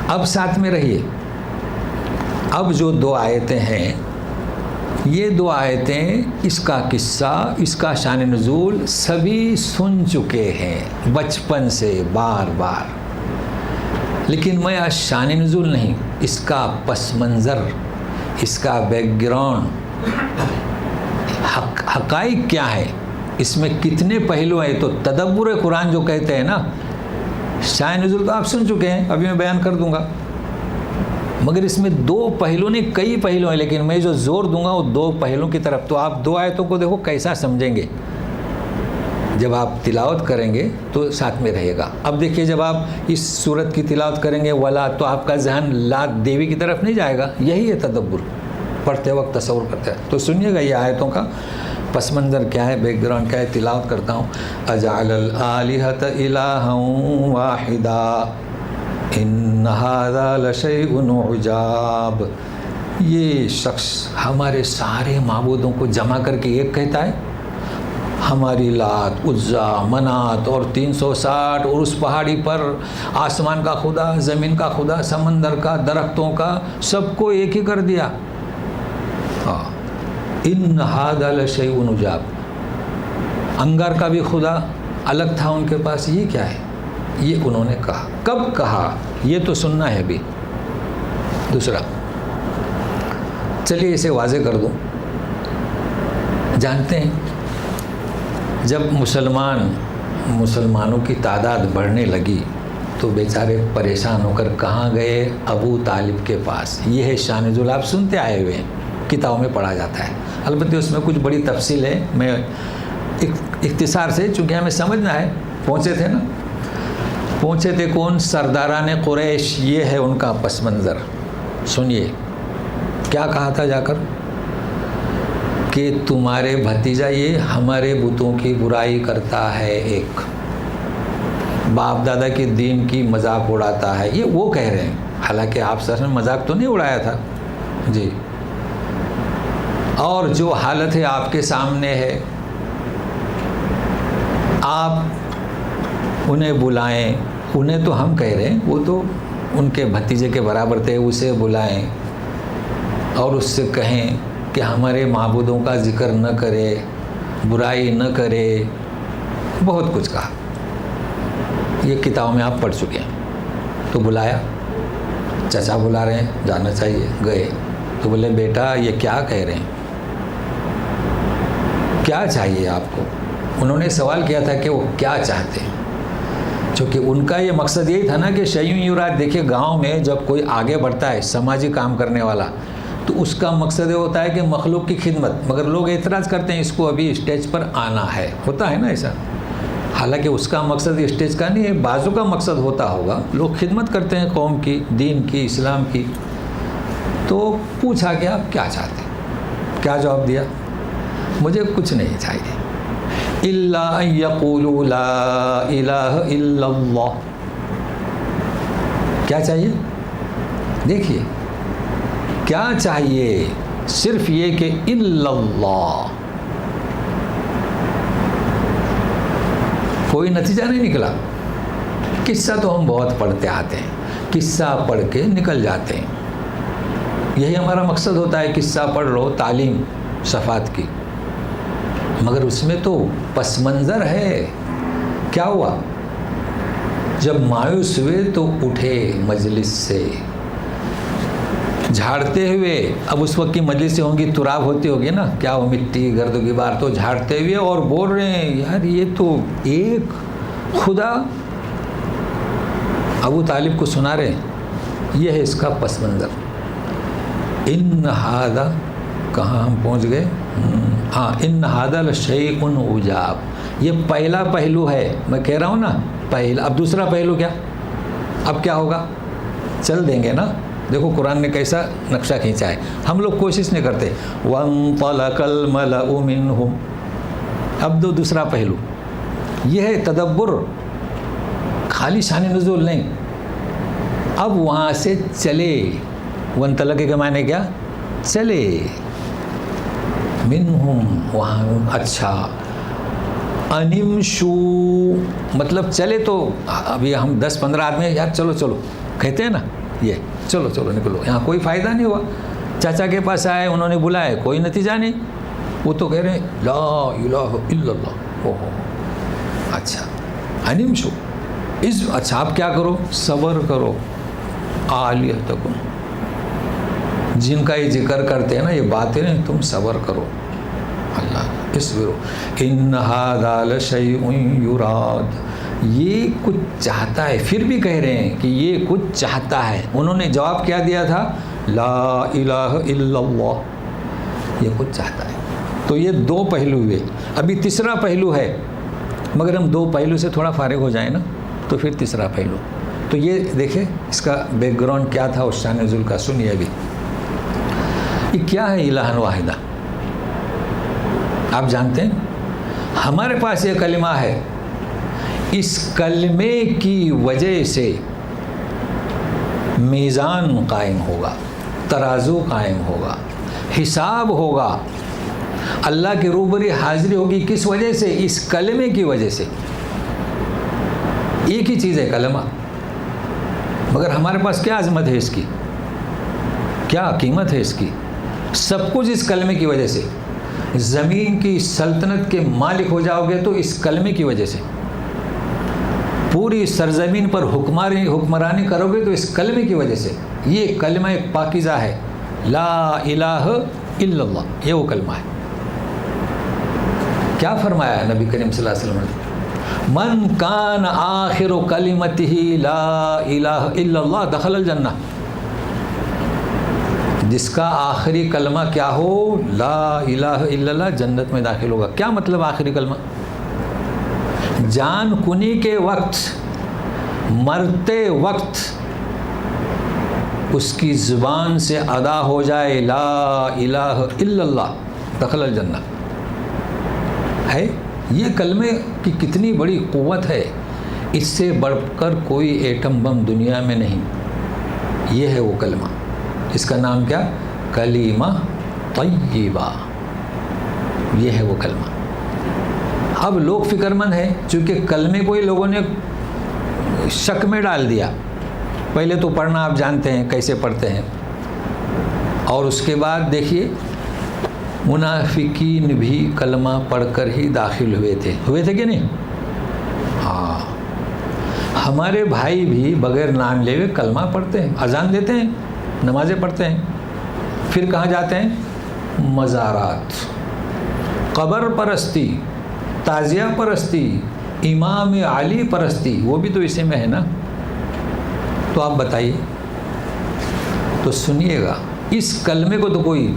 A: اب ساتھ میں رہیے. اب جو 2 آیتیں ہیں، یہ 2 آیتیں اس کا قصہ، اس کا شان نزول سبھی سن چکے ہیں بچپن سے بار بار. لیکن میں آج شان نزول نہیں، اس کا پس منظر، اس کا بیک گراؤنڈ، حقائق کیا ہے، اس میں کتنے پہلو ہیں. تو تدبر قرآن جو کہتے ہیں نا، شان نزول تو آپ سن چکے ہیں، ابھی میں بیان کر دوں گا. مگر اس میں 2 پہلو نہیں، کئی پہلو ہیں، لیکن میں جو زور دوں گا وہ 2 پہلوں کی طرف. تو آپ 2 آیتوں کو دیکھو کیسا سمجھیں گے. جب آپ تلاوت کریں گے تو ساتھ میں رہے گا. اب دیکھیے، جب آپ اس صورت کی تلاوت کریں گے ولا، تو آپ کا ذہن لات دیوی کی طرف نہیں جائے گا. یہی ہے تدبر، پڑھتے وقت تصور کرتے ہیں. تو سنیے گا یہ آیتوں کا پس منظر کیا ہے، بیک گراؤنڈ کیا ہے. تلاوت کرتا ہوں. اجعل الآلہۃ الہا واحدا ان ھذا لشیء عجاب. یہ شخص ہمارے سارے معبودوں کو جمع کر کے ایک کہتا ہے. ہماری لات، عزا، منات اور 360 اور اس پہاڑی پر آسمان کا خدا، زمین کا خدا، سمندر کا، درختوں کا، سب کو ایک ہی کر دیا. ان ھذا لشیء عجاب. انگار کا بھی خدا الگ تھا ان کے پاس. یہ کیا ہے؟ یہ انہوں نے کہا. کب کہا یہ تو سننا ہے بھی. دوسرا، چلیے اسے واضح کر دوں. جانتے ہیں جب مسلمانوں کی تعداد بڑھنے لگی تو بیچارے پریشان ہو کر کہاں گئے؟ ابو طالب کے پاس. یہ ہے شان نزول، آپ سنتے آئے ہوئے ہیں، کتابوں میں پڑھا جاتا ہے. البتہ اس میں کچھ بڑی تفصیل ہے. میں اختصار سے، چونکہ ہمیں سمجھنا ہے. پہنچے تھے نا، پہنچے تھے کون؟ سرداران قریش. یہ ہے ان کا پس منظر. سنیے کیا کہا تھا جا کر کہ تمہارے بھتیجا یہ ہمارے بتوں کی برائی کرتا ہے، ایک باپ دادا کے دین کی مذاق اڑاتا ہے. یہ وہ کہہ رہے ہیں، حالانکہ آپ سر نے مذاق تو نہیں اڑایا تھا جی. اور جو حالت ہے آپ کے سامنے ہے، آپ انہیں بلائیں. انہیں تو ہم کہہ رہے ہیں، وہ تو ان کے بھتیجے کے برابر تھے. اسے بلائیں اور اس سے کہیں کہ ہمارے معبودوں کا ذکر نہ کرے، برائی نہ کرے. بہت کچھ کہا. یہ کتابوں میں آپ پڑھ چکے ہیں. تو بلایا، چچا بلا رہے ہیں، جانا چاہیے. گئے تو بولے بیٹا یہ کیا کہہ رہے ہیں، کیا چاہیے آپ کو؟ انہوں نے سوال کیا تھا کہ وہ کیا چاہتے ہیں. چونکہ ان کا یہ مقصد یہی تھا نا کہ شیئن یراد. دیکھیے گاؤں میں جب کوئی آگے بڑھتا ہے سماجی کام کرنے والا تو اس کا مقصد یہ ہوتا ہے کہ مخلوق کی خدمت. مگر لوگ اعتراض کرتے ہیں اس کو ابھی اسٹیج پر آنا ہے. ہوتا ہے نا ایسا. حالانکہ اس کا مقصد اسٹیج کا نہیں ہے, بازو کا مقصد ہوتا ہوگا. لوگ خدمت کرتے ہیں قوم کی, دین کی, اسلام کی. تو پوچھا کہ آپ کیا چاہتے ہیں؟ کیا جواب دیا؟ مجھے کچھ نہیں چاہیے الا ان یقولوا لا الہ الا اللہ. کیا چاہیے؟ دیکھیے کیا چاہیے, صرف یہ کہ الا اللہ. کوئی نتیجہ نہیں نکلا. قصہ تو ہم بہت پڑھتے آتے ہیں, قصہ پڑھ کے نکل جاتے ہیں. یہی ہمارا مقصد ہوتا ہے, قصہ پڑھ لو, تعلیم صفات کی. مگر اس میں تو پس منظر ہے. کیا ہوا؟ جب مایوس ہوئے تو اٹھے مجلس سے جھاڑتے ہوئے. اب اس وقت کی مجلسیں ہوں گی, تراب ہوتی ہوگی نا, کیا ہو, مٹی گرد و غبار. تو جھاڑتے ہوئے اور بول رہے ہیں یار یہ تو ایک خدا. ابو طالب کو سنا رہے ہیں. یہ ہے اس کا پس منظر. ان ہذا, کہاں ہم پہنچ گئے؟ ہاں, ان ہذا لشیء عجاب. یہ پہلا پہلو ہے, میں کہہ رہا ہوں نا پہلا. اب دوسرا پہلو کیا؟ اب کیا ہوگا؟ چل دیں گے نا. دیکھو قرآن نے کیسا نقشہ کھینچا ہے. ہم لوگ کوشش نہیں کرتے. وانطلق الملأ منهم. اب دوسرا پہلو یہ ہے تدبر, خالی شان نزول نہیں. اب وہاں سے چلے. وانطلق کے معنی کیا؟ چلے. منہم, وہاں. اچھا, انمشو مطلب چلے. تو ابھی ہم 10-15 آدمی یار چلو چلو کہتے ہیں نا, یہ چلو چلو نکلو. یہاں کوئی فائدہ نہیں ہوا. چاچا کے پاس آئے, انہوں نے بلایا, کوئی نتیجہ نہیں. وہ تو کہہ رہے ہیں لا الہ الا اللہ. اوہ اچھا, انمشو اس. اچھا آپ کیا کرو؟ صبر کرو. آلیہتکم, جن کا یہ ذکر کرتے ہیں نا, یہ باتیں ہیں, تم صبر کرو. اللہ اصبروا ان ھذا لشیء یراد. یہ کچھ چاہتا ہے. پھر بھی کہہ رہے ہیں کہ یہ کچھ چاہتا ہے. انہوں نے جواب کیا دیا تھا؟ لا الہ الا اللہ. یہ کچھ چاہتا ہے. تو یہ 2 پہلو ہوئے. ابھی تیسرا پہلو ہے, مگر ہم 2 پہلو سے تھوڑا فارغ ہو جائیں نا تو پھر تیسرا پہلو. تو یہ دیکھیں اس کا بیک گراؤنڈ کیا تھا اس شان نزول کا. سنیے ابھی یہ کیا ہے الہ واحدہ. آپ جانتے ہیں ہمارے پاس یہ کلمہ ہے, اس کلمے کی وجہ سے میزان قائم ہوگا, ترازو قائم ہوگا, حساب ہوگا, اللہ کی روبری حاضری ہوگی. کس وجہ سے؟ اس کلمے کی وجہ سے. ایک ہی چیز ہے کلمہ, مگر ہمارے پاس کیا عظمت ہے اس کی, کیا قیمت ہے اس کی. سب کچھ اس کلمے کی وجہ سے. زمین کی سلطنت کے مالک ہو جاؤ گے تو اس کلمے کی وجہ سے. پوری سرزمین پر حکمرانی کرو گے تو اس کلمے کی وجہ سے. یہ کلمہ ایک پاکیزہ ہے, لا الہ الا اللہ. یہ وہ کلمہ ہے. کیا فرمایا نبی کریم صلی اللہ علیہ وسلم نے؟ من کان آخر کلمتہ لا الہ الا اللہ دخل الجنہ. جس کا آخری کلمہ کیا ہو؟ لا الہ الا اللہ, جنت میں داخل ہوگا. کیا مطلب آخری کلمہ؟ جان کنی کے وقت, مرتے وقت اس کی زبان سے ادا ہو جائے لا الہ الا اللہ دخل الجنہ. ہے یہ کلمے کی کتنی بڑی قوت ہے. اس سے بڑھ کر کوئی ایٹم بم دنیا میں نہیں. یہ ہے وہ کلمہ. اس کا نام کیا؟ کلمہ طیبہ. یہ ہے وہ کلمہ. اب لوگ فکر مند ہیں چونکہ کلمے کو ہی لوگوں نے شک میں ڈال دیا. پہلے تو پڑھنا آپ جانتے ہیں کیسے پڑھتے ہیں, اور اس کے بعد دیکھیے منافقین بھی کلمہ پڑھ کر ہی داخل ہوئے تھے کہ نہیں؟ ہاں, ہمارے بھائی بھی بغیر نام لے ہوئے کلمہ پڑھتے ہیں, اذان دیتے ہیں, نمازیں پڑھتے ہیں. پھر کہاں جاتے ہیں؟ مزارات, قبر پرستی, تعزیہ پرستی, امام علی پرستی وہ بھی تو اسی میں ہے نا. تو آپ بتائیے. تو سنیے گا اس کلمے کو تو کوئی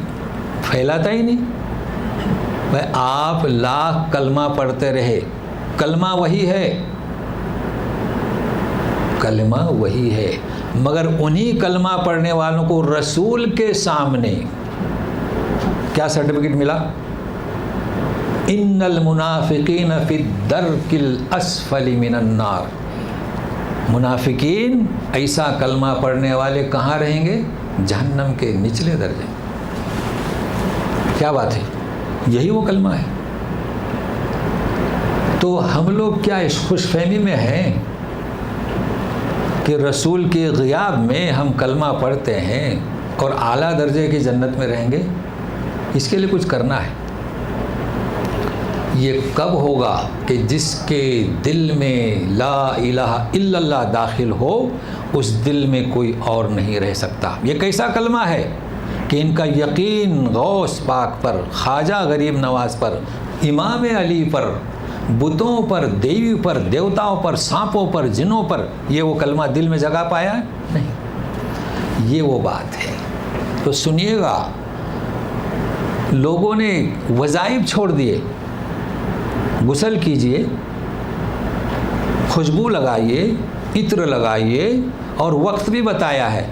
A: پھیلاتا ہی نہیں. بھائی آپ لاکھ کلمہ پڑھتے رہے, کلمہ وہی ہے, کلمہ وہی ہے, مگر انہی کلمہ پڑھنے والوں کو رسول کے سامنے کیا سرٹیفکیٹ ملا؟ ان المنافقین فی الدرک الاسفل من النار. منافقین ایسا کلمہ پڑھنے والے کہاں رہیں گے؟ جہنم کے نچلے درجے. کیا بات ہے, یہی وہ کلمہ ہے. تو ہم لوگ کیا اس خوش فہمی میں ہیں کہ رسول کے غیاب میں ہم کلمہ پڑھتے ہیں اور اعلیٰ درجے کی جنت میں رہیں گے؟ اس کے لیے کچھ کرنا ہے. یہ کب ہوگا کہ جس کے دل میں لا الہ الا اللہ داخل ہو, اس دل میں کوئی اور نہیں رہ سکتا. یہ کیسا کلمہ ہے کہ ان کا یقین غوث پاک پر, خواجہ غریب نواز پر, امام علی پر, بتوں پر, دیوی پر, دیوتاؤں پر, سانپوں پر, جنوں پر, یہ وہ کلمہ دل میں جگہ پایا ہے؟ نہیں. یہ وہ بات ہے. تو سنیے گا, لوگوں نے وظائف چھوڑ دیے. غسل کیجئے, خوشبو لگائیے, عطر لگائیے, اور وقت بھی بتایا ہے,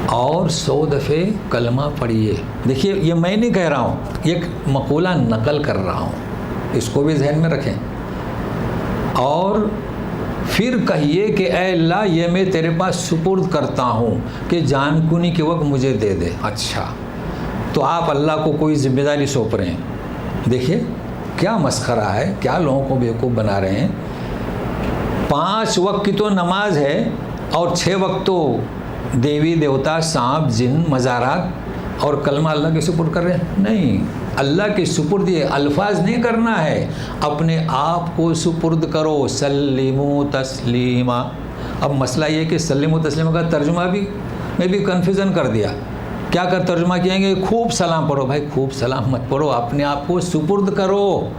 A: اور 100 دفعے کلمہ پڑھیے. دیکھیے یہ میں نہیں کہہ رہا ہوں, ایک مقولہ نقل کر رہا ہوں, اس کو بھی ذہن میں رکھیں. اور پھر کہیے کہ اے اللہ یہ میں تیرے پاس سپرد کرتا ہوں کہ جان کنی کے وقت مجھے دے دے. اچھا, تو آپ اللہ کو کوئی ذمہ داری سونپ رہے ہیں. دیکھیے کیا مسخرہ ہے, کیا لوگوں کو بیوقوف بنا رہے ہیں. 5 وقت کی تو نماز ہے اور 6 وقت تو دیوی دیوتا, سانپ, جن, مزارات اور کلمہ اللہ کے سپرد کر رہے ہیں. نہیں, اللہ کے سپرد یہ الفاظ نہیں کرنا ہے, اپنے آپ کو سپرد کرو. سلیمو تسلیما. اب مسئلہ یہ کہ سلیمو تسلیما کا ترجمہ بھی میں بھی کنفیوژن کر دیا. کیا کر ترجمہ کہیں گے خوب سلام پڑھو. بھائی خوب سلام مت پڑھو, اپنے آپ کو سپرد کرو.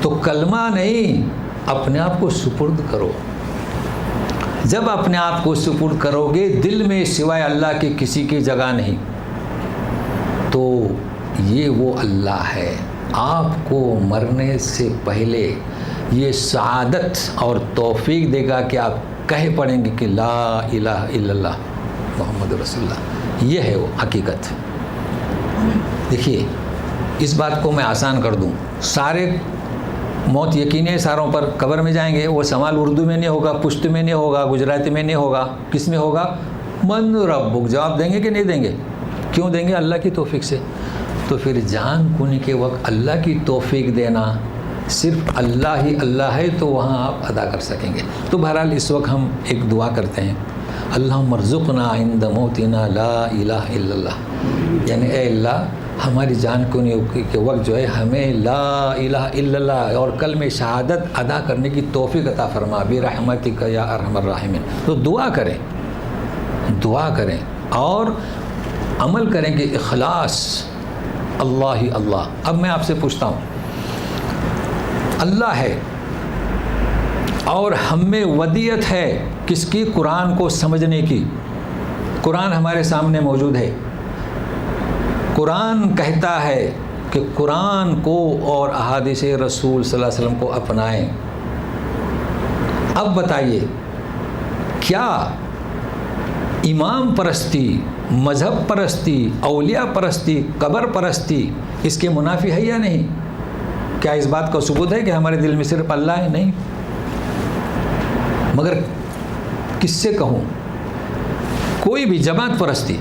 A: تو کلمہ نہیں, اپنے آپ کو سپرد کرو. جب اپنے آپ کو سپرد کرو گے, دل میں سوائے اللہ کے کسی کی جگہ نہیں, تو یہ وہ اللہ ہے. آپ کو مرنے سے پہلے یہ سعادت اور توفیق دے گا کہ آپ کہہ پڑیں گے کہ لا الہ الا اللہ محمد رسول اللہ. یہ ہے وہ حقیقت. دیکھیے اس بات کو میں آسان کر دوں. سارے موت یقینی ہے ساروں پر, قبر میں جائیں گے. وہ سوال اردو میں نہیں ہوگا, پشتو میں نہیں ہوگا, گجراتی میں نہیں ہوگا, کس میں ہوگا؟ من ربک. جواب دیں گے کہ نہیں دیں گے؟ کیوں دیں گے؟ اللہ کی توفیق سے. تو پھر جان کنی کے وقت اللہ کی توفیق دینا, صرف اللہ ہی اللہ ہے, تو وہاں آپ ادا کر سکیں گے. تو بہرحال اس وقت ہم ایک دعا کرتے ہیں, اللہم ارزقنا عند موتنا لا الہ الا اللہ. یعنی اے اللہ ہماری جان کنی کے وقت جو ہے ہمیں لا الہ الا اللہ اور کلمہ شہادت ادا کرنے کی توفیق عطا فرما برحمتک یا ارحم الراحمین. تو دعا کریں, دعا کریں اور عمل کریں کہ اخلاص اللہ ہی اللہ. اب میں آپ سے پوچھتا ہوں, اللہ ہے اور ہم میں ودیت ہے کس کی؟ قرآن کو سمجھنے کی. قرآن ہمارے سامنے موجود ہے. قرآن کہتا ہے کہ قرآن کو اور احادیث رسول صلی اللہ علیہ وسلم کو اپنائیں. اب بتائیے کیا امام پرستی, مذہب پرستی, اولیاء پرستی, قبر پرستی اس کے منافی ہے یا نہیں؟ کیا اس بات کا ثبوت ہے کہ ہمارے دل میں صرف اللہ ہے؟ نہیں. مگر کس سے کہوں؟ کوئی بھی جماعت پرستی,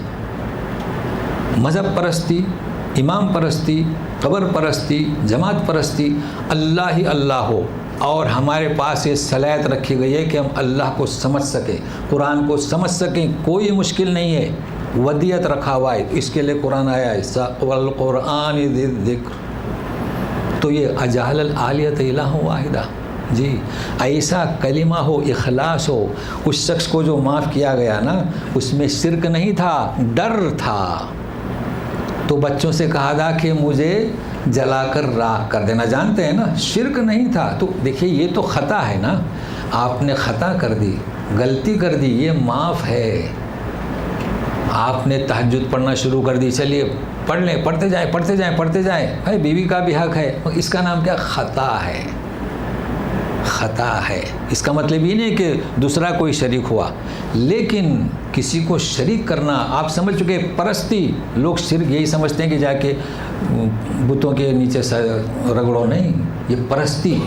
A: مذہب پرستی, امام پرستی, قبر پرستی, جماعت پرستی, اللہ ہی اللہ ہو اور ہمارے پاس یہ صلاحیت رکھی گئی ہے کہ ہم اللہ کو سمجھ سکیں, قرآن کو سمجھ سکیں. کوئی مشکل نہیں ہے, ودیت رکھا ہوا ہے. اس کے لیے قرآن آیا ہے والقرآن ذی الذکر. تو یہ اجعل الآلیۃ الہ واحدہ. جی ایسا کلمہ ہو, اخلاص ہو. اس شخص کو جو معاف کیا گیا نا, اس میں شرک نہیں تھا, ڈر تھا. تو بچوں سے کہا تھا کہ مجھے جلا کر راکھ کر دینا. جانتے ہیں نا شرک نہیں تھا. تو دیکھیے یہ تو خطا ہے نا, آپ نے خطا کر دی, غلطی کر دی, یہ معاف ہے. آپ نے تہجد پڑھنا شروع کر دی, چلیے پڑھ لیں, پڑھتے جائیں پڑھتے جائیں پڑھتے جائیں, بھائی بیوی کا بھی حق ہے. اس کا نام کیا؟ خطا ہے. خطا ہے اس کا مطلب یہ نہیں کہ دوسرا کوئی شریک ہوا, لیکن کسی کو شریک کرنا آپ سمجھ چکے. پرستی لوگ شرک یہی سمجھتے ہیں کہ جا کے بتوں کے نیچے رگڑو, نہیں, یہ پرستی,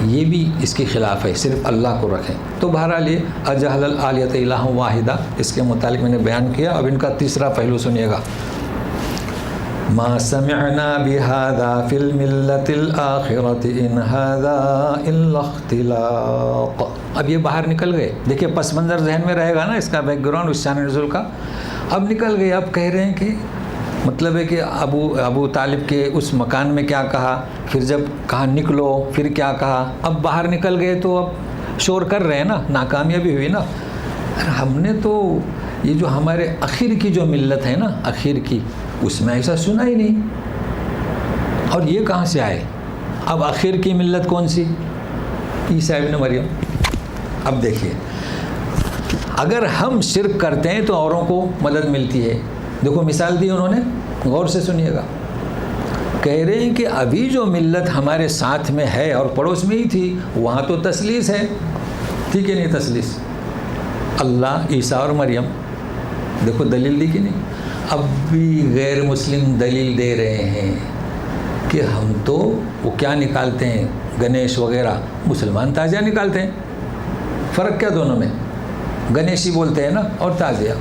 A: یہ بھی اس کے خلاف ہے. صرف اللہ کو رکھیں. تو بہرحال یہ اجہل الآلیۃ الہ واحدہ, اس کے متعلق میں نے بیان کیا. اب ان کا تیسرا پہلو سنیے گا. ما سمعنا بهذا في الملة الآخرة ان هذا الا اختلاق. اب یہ باہر نکل گئے. دیکھیے پس منظر ذہن میں رہے گا نا اس کا بیک گراؤنڈ اس شان نزول کا. اب نکل گئے. اب کہہ رہے ہیں کہ مطلب ہے کہ ابو طالب کے اس مکان میں کیا کہا, پھر جب کہا نکلو پھر کیا کہا. اب باہر نکل گئے تو اب شور کر رہے ہیں نا, ناکامیابی ہوئی نا. ہم نے تو یہ جو ہمارے اخیر کی جو ملت ہے نا, اخیر کی, اس میں ایسا سنا ہی نہیں. اور یہ کہاں سے آئے؟ اب آخر کی ملت کون سی؟ عیسیٰ ابن مریم. اب دیکھیے اگر ہم شرک کرتے ہیں تو اوروں کو مدد ملتی ہے. دیکھو مثال دی انہوں نے, غور سے سنیے گا. کہہ رہے ہیں کہ ابھی جو ملت ہمارے ساتھ میں ہے اور پڑوس میں ہی تھی, وہاں تو تثلیث ہے. ٹھیک ہے, نہیں تثلیث, اللہ, عیسیٰ اور مریم. دیکھو دلیل دی کہ نہیں. اب بھی غیر مسلم دلیل دے رہے ہیں کہ ہم تو وہ کیا نکالتے ہیں, گنیش وغیرہ, مسلمان تازیہ نکالتے ہیں. فرق کیا دونوں میں؟ گنیشی بولتے ہیں نا اور تازیہ.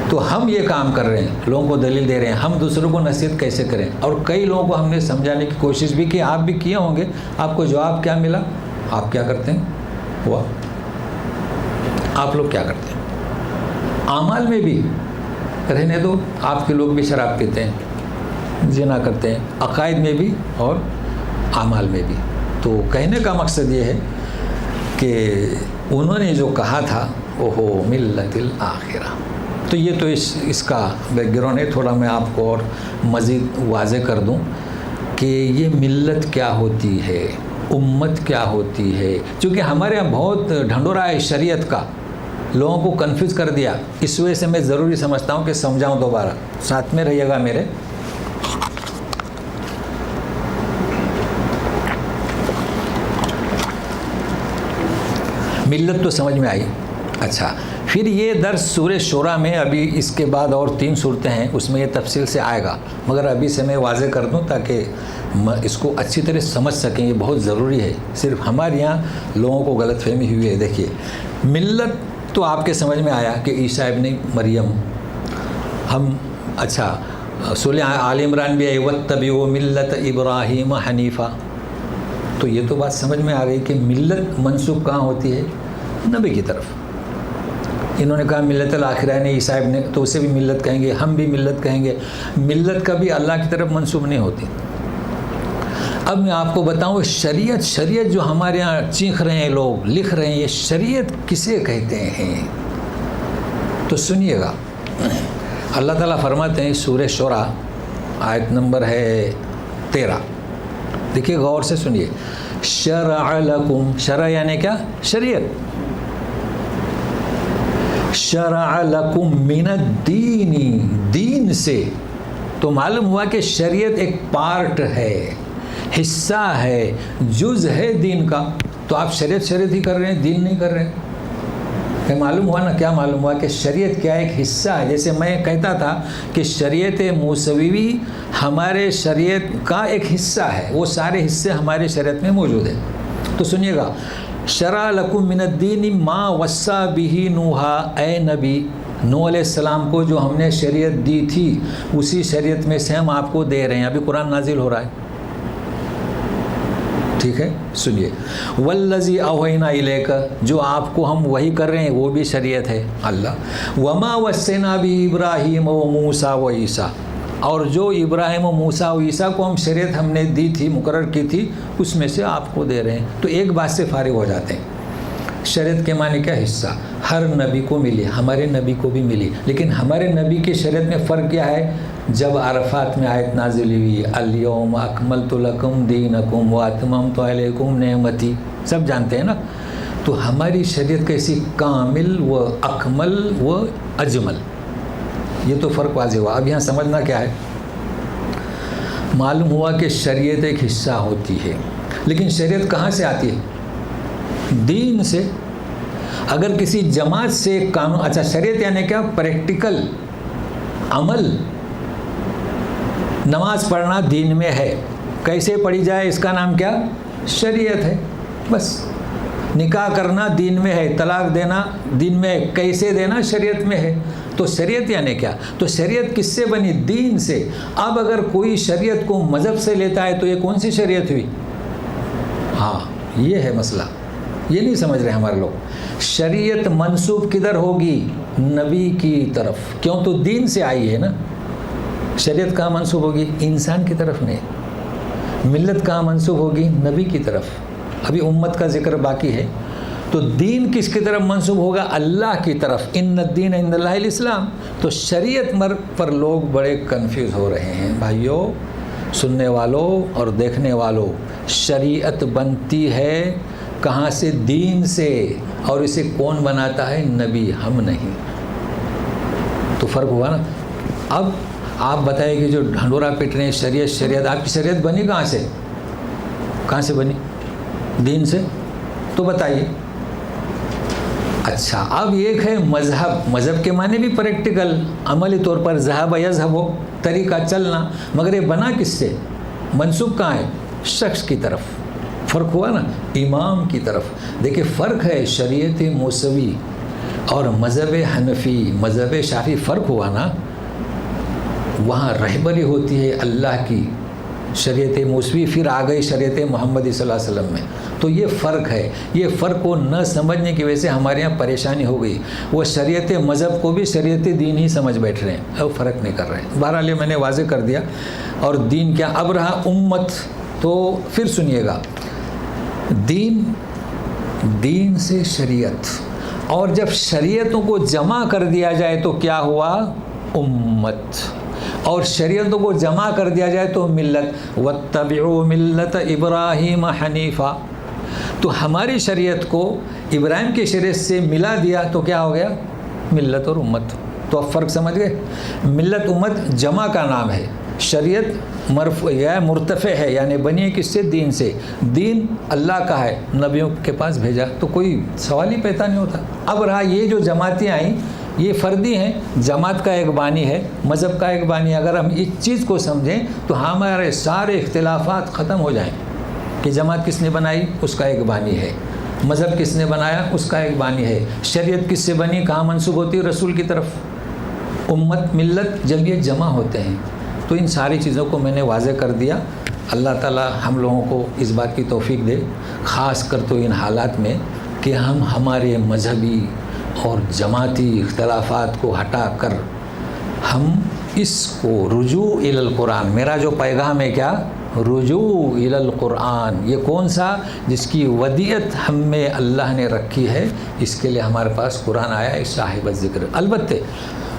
A: تو ہم یہ کام کر رہے ہیں, لوگوں کو دلیل دے رہے ہیں. ہم دوسروں کو نصیحت کیسے کریں؟ اور کئی لوگوں کو ہم نے سمجھانے کی کوشش بھی کی, آپ بھی کیے ہوں گے. آپ کو جواب کیا ملا؟ آپ کیا کرتے ہیں؟ ہوا آپ لوگ کیا کرتے ہیں؟ اعمال میں بھی رہنے دو, آپ کے لوگ بھی شراب پیتے ہیں, زنا کرتے ہیں, عقائد میں بھی اور اعمال میں بھی. تو کہنے کا مقصد یہ ہے کہ انہوں نے جو کہا تھا اوہو ملت الآخرہ, تو یہ تو اس کا بیک گراؤنڈ ہے. تھوڑا میں آپ کو اور مزید واضح کر دوں کہ یہ ملت کیا ہوتی ہے, امت کیا ہوتی ہے. چونکہ ہمارے یہاں بہت ڈھنڈورا ہے شریعت کا, لوگوں کو کنفیوز کر دیا. اس وجہ سے میں ضروری سمجھتا ہوں کہ سمجھاؤں دوبارہ. ساتھ میں رہیے گا میرے. ملت تو سمجھ میں آئی. اچھا, پھر یہ درس سورہ شورا میں, ابھی اس کے بعد اور 3 صورتیں ہیں, اس میں یہ تفصیل سے آئے گا, مگر ابھی سے میں واضح کر دوں تاکہ اس کو اچھی طرح سمجھ سکیں. یہ بہت ضروری ہے. صرف ہمارے یہاں لوگوں کو غلط فہمی ہوئی ہے. دیکھیے ملت تو آپ کے سمجھ میں آیا کہ عیسیٰ ابن مریم. ہم اچھا سورہ آل عمران بھی ہے واتبعوا ملت ابراہیم حنیفہ. تو یہ تو بات سمجھ میں آ گئی کہ ملت منسوب کہاں ہوتی ہے؟ نبی کی طرف. انہوں نے کہا ملت الآخرہ نے عیسیٰ ابن, تو اسے بھی ملت کہیں گے, ہم بھی ملت کہیں گے. ملت کبھی اللہ کی طرف منسوب نہیں ہوتی. اب میں آپ کو بتاؤں شریعت جو ہمارے یہاں چیخ رہے ہیں لوگ, لکھ رہے ہیں, یہ شریعت کسے کہتے ہیں؟ تو سنیے گا. اللہ تعالیٰ فرماتے ہیں سورہ شورا آیت نمبر ہے 13. دیکھیے غور سے سنیے. شرع لکم, شرع یعنی کیا؟ شریعت. شرع لکم من الدین, دین سے. تو معلوم ہوا کہ شریعت ایک پارٹ ہے, حصہ ہے, جز ہے دین کا. تو آپ شریعت ہی کر رہے ہیں, دین نہیں کر رہے ہیں. کہ معلوم ہوا نا, کیا معلوم ہوا کہ شریعت کیا ایک حصہ ہے. جیسے میں کہتا تھا کہ شریعت موسوی ہمارے شریعت کا ایک حصہ ہے, وہ سارے حصے ہمارے شریعت میں موجود ہیں. تو سنیے گا. شرع لکم من الدین ما وصی بہ نوحا, اے نبی نوح علیہ السلام کو جو ہم نے شریعت دی تھی, اسی شریعت میں سے ہم آپ کو دے رہے ہیں. ابھی قرآن نازل ہو رہا ہے. ٹھیک ہے, سنیے. والذی اوحینا الیک, جو آپ کو ہم وحی کر رہے ہیں وہ بھی شریعت ہے. اللہ. وما وصینا بہ ابراہیم و موسیٰ و عیسیٰ, اور جو ابراہیم و موسیٰ و عیسیٰ کو ہم شریعت ہم نے دی تھی, مقرر کی تھی, اس میں سے آپ کو دے رہے ہیں. تو ایک بات سے فارغ ہو جاتے ہیں. شریعت کے معنی کیا؟ حصہ. ہر نبی کو ملی، ہمارے نبی کو بھی ملی، لیکن ہمارے نبی کی شریعت میں فرق کیا ہے؟ جب عرفات میں آیت نازل ہوئی الیوم اکملت لکم دینکم واتممت علیکم نعمتی، سب جانتے ہیں نا. تو ہماری شریعت کیسی؟ کامل و اکمل و اجمل. یہ تو فرق واضح ہوا. اب یہاں سمجھنا کیا ہے؟ معلوم ہوا کہ شریعت ایک حصہ ہوتی ہے، لیکن شریعت کہاں سے آتی ہے؟ دین سے. اگر کسی جماعت سے قانون، اچھا شریعت یعنی کیا؟ پریکٹیکل عمل. نماز پڑھنا دین میں ہے، کیسے پڑھی جائے اس کا نام کیا؟ شریعت ہے. بس. نکاح کرنا دین میں ہے، طلاق دینا دین میں ہے، کیسے دینا شریعت میں ہے. تو شریعت یعنی کیا؟ تو شریعت کس سے بنی؟ دین سے. اب اگر کوئی شریعت کو مذہب سے لیتا ہے تو یہ کون سی شریعت ہوئی؟ ہاں یہ ہے مسئلہ، یہ نہیں سمجھ رہے ہمارے لوگ. شریعت منسوب کدھر ہوگی؟ نبی کی طرف. کیوں؟ تو دین سے آئی ہے نا. شریعت کہاں منسوب ہوگی؟ انسان کی طرف نہیں. ملت کہاں منسوب ہوگی؟ نبی کی طرف. ابھی امت کا ذکر باقی ہے. تو دین کس کی طرف منسوب ہوگا؟ اللہ کی طرف. ان الدین عند اللہ الاسلام. تو شریعت پر لوگ بڑے کنفیوز ہو رہے ہیں. بھائیوں، سننے والوں اور دیکھنے والوں، شریعت بنتی ہے کہاں سے؟ دین سے. اور اسے کون بناتا ہے؟ نبی، ہم نہیں. تو فرق ہوا نا. اب آپ بتائیں کہ جو ڈھنڈورا پیٹ رہے ہیں شریعت، آپ کی شریعت بنی کہاں سے؟ کہاں سے بنی؟ دین سے. تو بتائیے. اچھا اب ایک ہے مذہب. مذہب کے معنی بھی پریکٹیکل، عملی طور پر ذہب یذہب ہو، طریقہ چلنا. مگر یہ بنا کس سے؟ منسوب کہاں ہے؟ شخص کی طرف. فرق ہوا نا. امام کی طرف. دیکھیں فرق ہے شریعت موسوی اور مذہب حنفی، مذہب شافعی. فرق ہوا نا. وہاں رہبری ہوتی ہے اللہ کی، شریعت موسوی، پھر آ گئی شریعت محمدی صلی اللہ علیہ وسلم میں. تو یہ فرق ہے. یہ فرق کو نہ سمجھنے کی وجہ سے ہمارے یہاں پریشانی ہو گئی. وہ شریعت مذہب کو بھی شریعت دین ہی سمجھ بیٹھ رہے ہیں، اب فرق نہیں کر رہے ہیں. بہرحال یہ میں نے واضح کر دیا. اور دین کیا؟ اب رہا امت. تو پھر سنیے گا. دین سے شریعت. اور جب شریعتوں کو جمع کر دیا جائے تو کیا ہوا؟ امت. اور شریعتوں کو جمع کر دیا جائے تو ملت. واتبعوا ملت ابراہیم حنیفا. تو ہماری شریعت کو ابراہیم کی شریعت سے ملا دیا تو کیا ہو گیا؟ ملت اور امت. تو اب فرق سمجھ گئے؟ ملت امت جمع کا نام ہے. شریعت مرفوع یا مرتفع ہے، یعنی بنی ہے کس سے؟ دین سے. دین اللہ کا ہے، نبیوں کے پاس بھیجا. تو کوئی سوال ہی پیدا نہیں ہوتا. اب رہا یہ جو جماعتیں آئیں یہ فردی ہیں. جماعت کا ایک بانی ہے، مذہب کا ایک بانی ہے. اگر ہم اس چیز کو سمجھیں تو ہمارے سارے اختلافات ختم ہو جائیں کہ جماعت کس نے بنائی، اس کا ایک بانی ہے. مذہب کس نے بنایا، اس کا ایک بانی ہے. شریعت کس سے بنی، کہاں منسوب ہوتی ہے؟ رسول کی طرف. امت ملت جب یہ جمع ہوتے ہیں تو ان ساری چیزوں کو میں نے واضح کر دیا. اللہ تعالی ہم لوگوں کو اس بات کی توفیق دے، خاص کر تو ان حالات میں، کہ ہم ہمارے مذہبی اور جماعتی اختلافات کو ہٹا کر ہم اس کو رجوع الی القرآن. میرا جو پیغام ہے کیا؟ رجوع الی القرآن. یہ کون سا؟ جس کی ودیعت ہم میں اللہ نے رکھی ہے. اس کے لیے ہمارے پاس قرآن آیا ہے صاحب الذکر. البتہ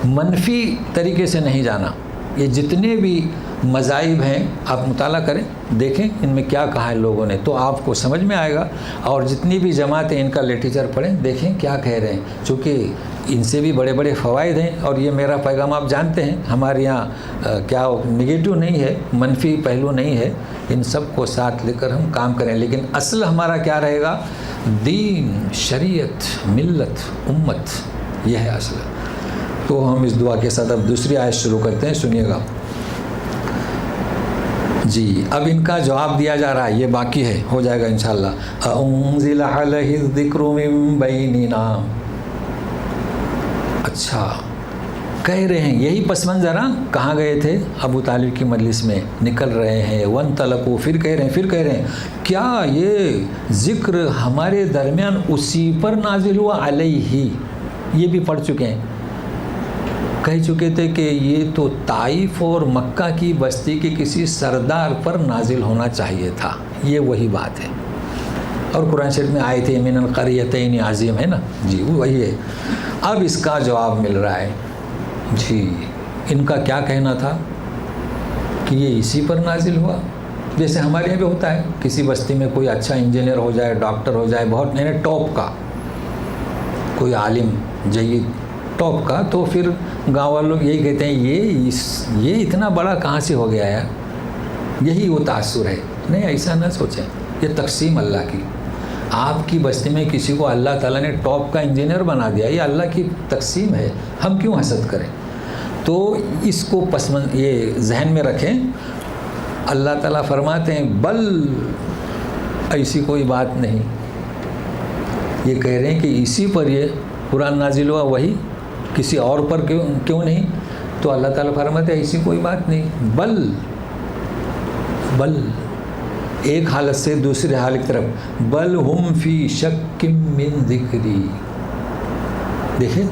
A: منفی طریقے سے نہیں جانا. یہ جتنے بھی مذاہب ہیں آپ مطالعہ کریں، دیکھیں ان میں کیا کہا ہے لوگوں نے، تو آپ کو سمجھ میں آئے گا. اور جتنی بھی جماعتیں ان کا لٹریچر پڑھیں، دیکھیں کیا کہہ رہے ہیں، چونکہ ان سے بھی بڑے بڑے فوائد ہیں. اور یہ میرا پیغام آپ جانتے ہیں، ہمارے یہاں کیا نگیٹو نہیں ہے، منفی پہلو نہیں ہے. ان سب کو ساتھ لے کر ہم کام کریں. لیکن اصل ہمارا کیا رہے گا؟ دین، شریعت، ملت، امت. یہ ہے اصل. تو ہم اس دعا کے ساتھ اب دوسری آیت شروع کرتے ہیں. سنیے گا جی. اب ان کا جواب دیا جا رہا ہے، یہ باقی ہے، ہو جائے گا انشاءاللہ. انزل علیہ الذکر من بیننا. اچھا کہہ رہے ہیں یہی پس منظر. کہاں گئے تھے؟ ابو طالب کی مجلس میں نکل رہے ہیں. وانطلقوا. پھر کہہ رہے ہیں کیا یہ ذکر ہمارے درمیان اسی پر نازل ہوا؟ علیہ یہ بھی پڑھ چکے ہیں. کہہ چکے تھے کہ یہ تو طائف اور مکہ کی بستی کے کسی سردار پر نازل ہونا چاہیے تھا. یہ وہی بات ہے. اور قرآن شریف میں آئے تھے من القریتین عظیم ہے نا جی، وہی ہے. اب اس کا جواب مل رہا ہے جی. ان کا کیا کہنا تھا کہ یہ اسی پر نازل ہوا. جیسے ہمارے یہاں بھی ہوتا ہے، کسی بستی میں کوئی اچھا انجینئر ہو جائے، ڈاکٹر ہو جائے، بہت یعنی ٹاپ کا کوئی عالم جید ٹاپ کا، تو پھر گاؤں والے لوگ یہی کہتے ہیں یہ اتنا بڑا کہاں سے ہو گیا ہے. یہی وہ تاثر ہے. نہیں، ایسا نہ سوچیں، یہ تقسیم اللہ کی. آپ کی بستی میں کسی کو اللہ تعالیٰ نے ٹاپ کا انجینئر بنا دیا، یہ اللہ کی تقسیم ہے. ہم کیوں حسد کریں؟ تو اس کو یہ ذہن میں رکھیں. اللہ تعالیٰ فرماتے ہیں بل ایسی کوئی بات نہیں. یہ کہہ رہے ہیں کہ اسی پر یہ قرآن نازل ہوا، وہی کسی اور پر کیوں نہیں؟ تو اللہ تعالیٰ فرماتے ہیں ایسی کوئی بات نہیں. بل ایک حالت سے دوسری حالت کی طرف، بل ہم فی شک من ذکری. دیکھیں،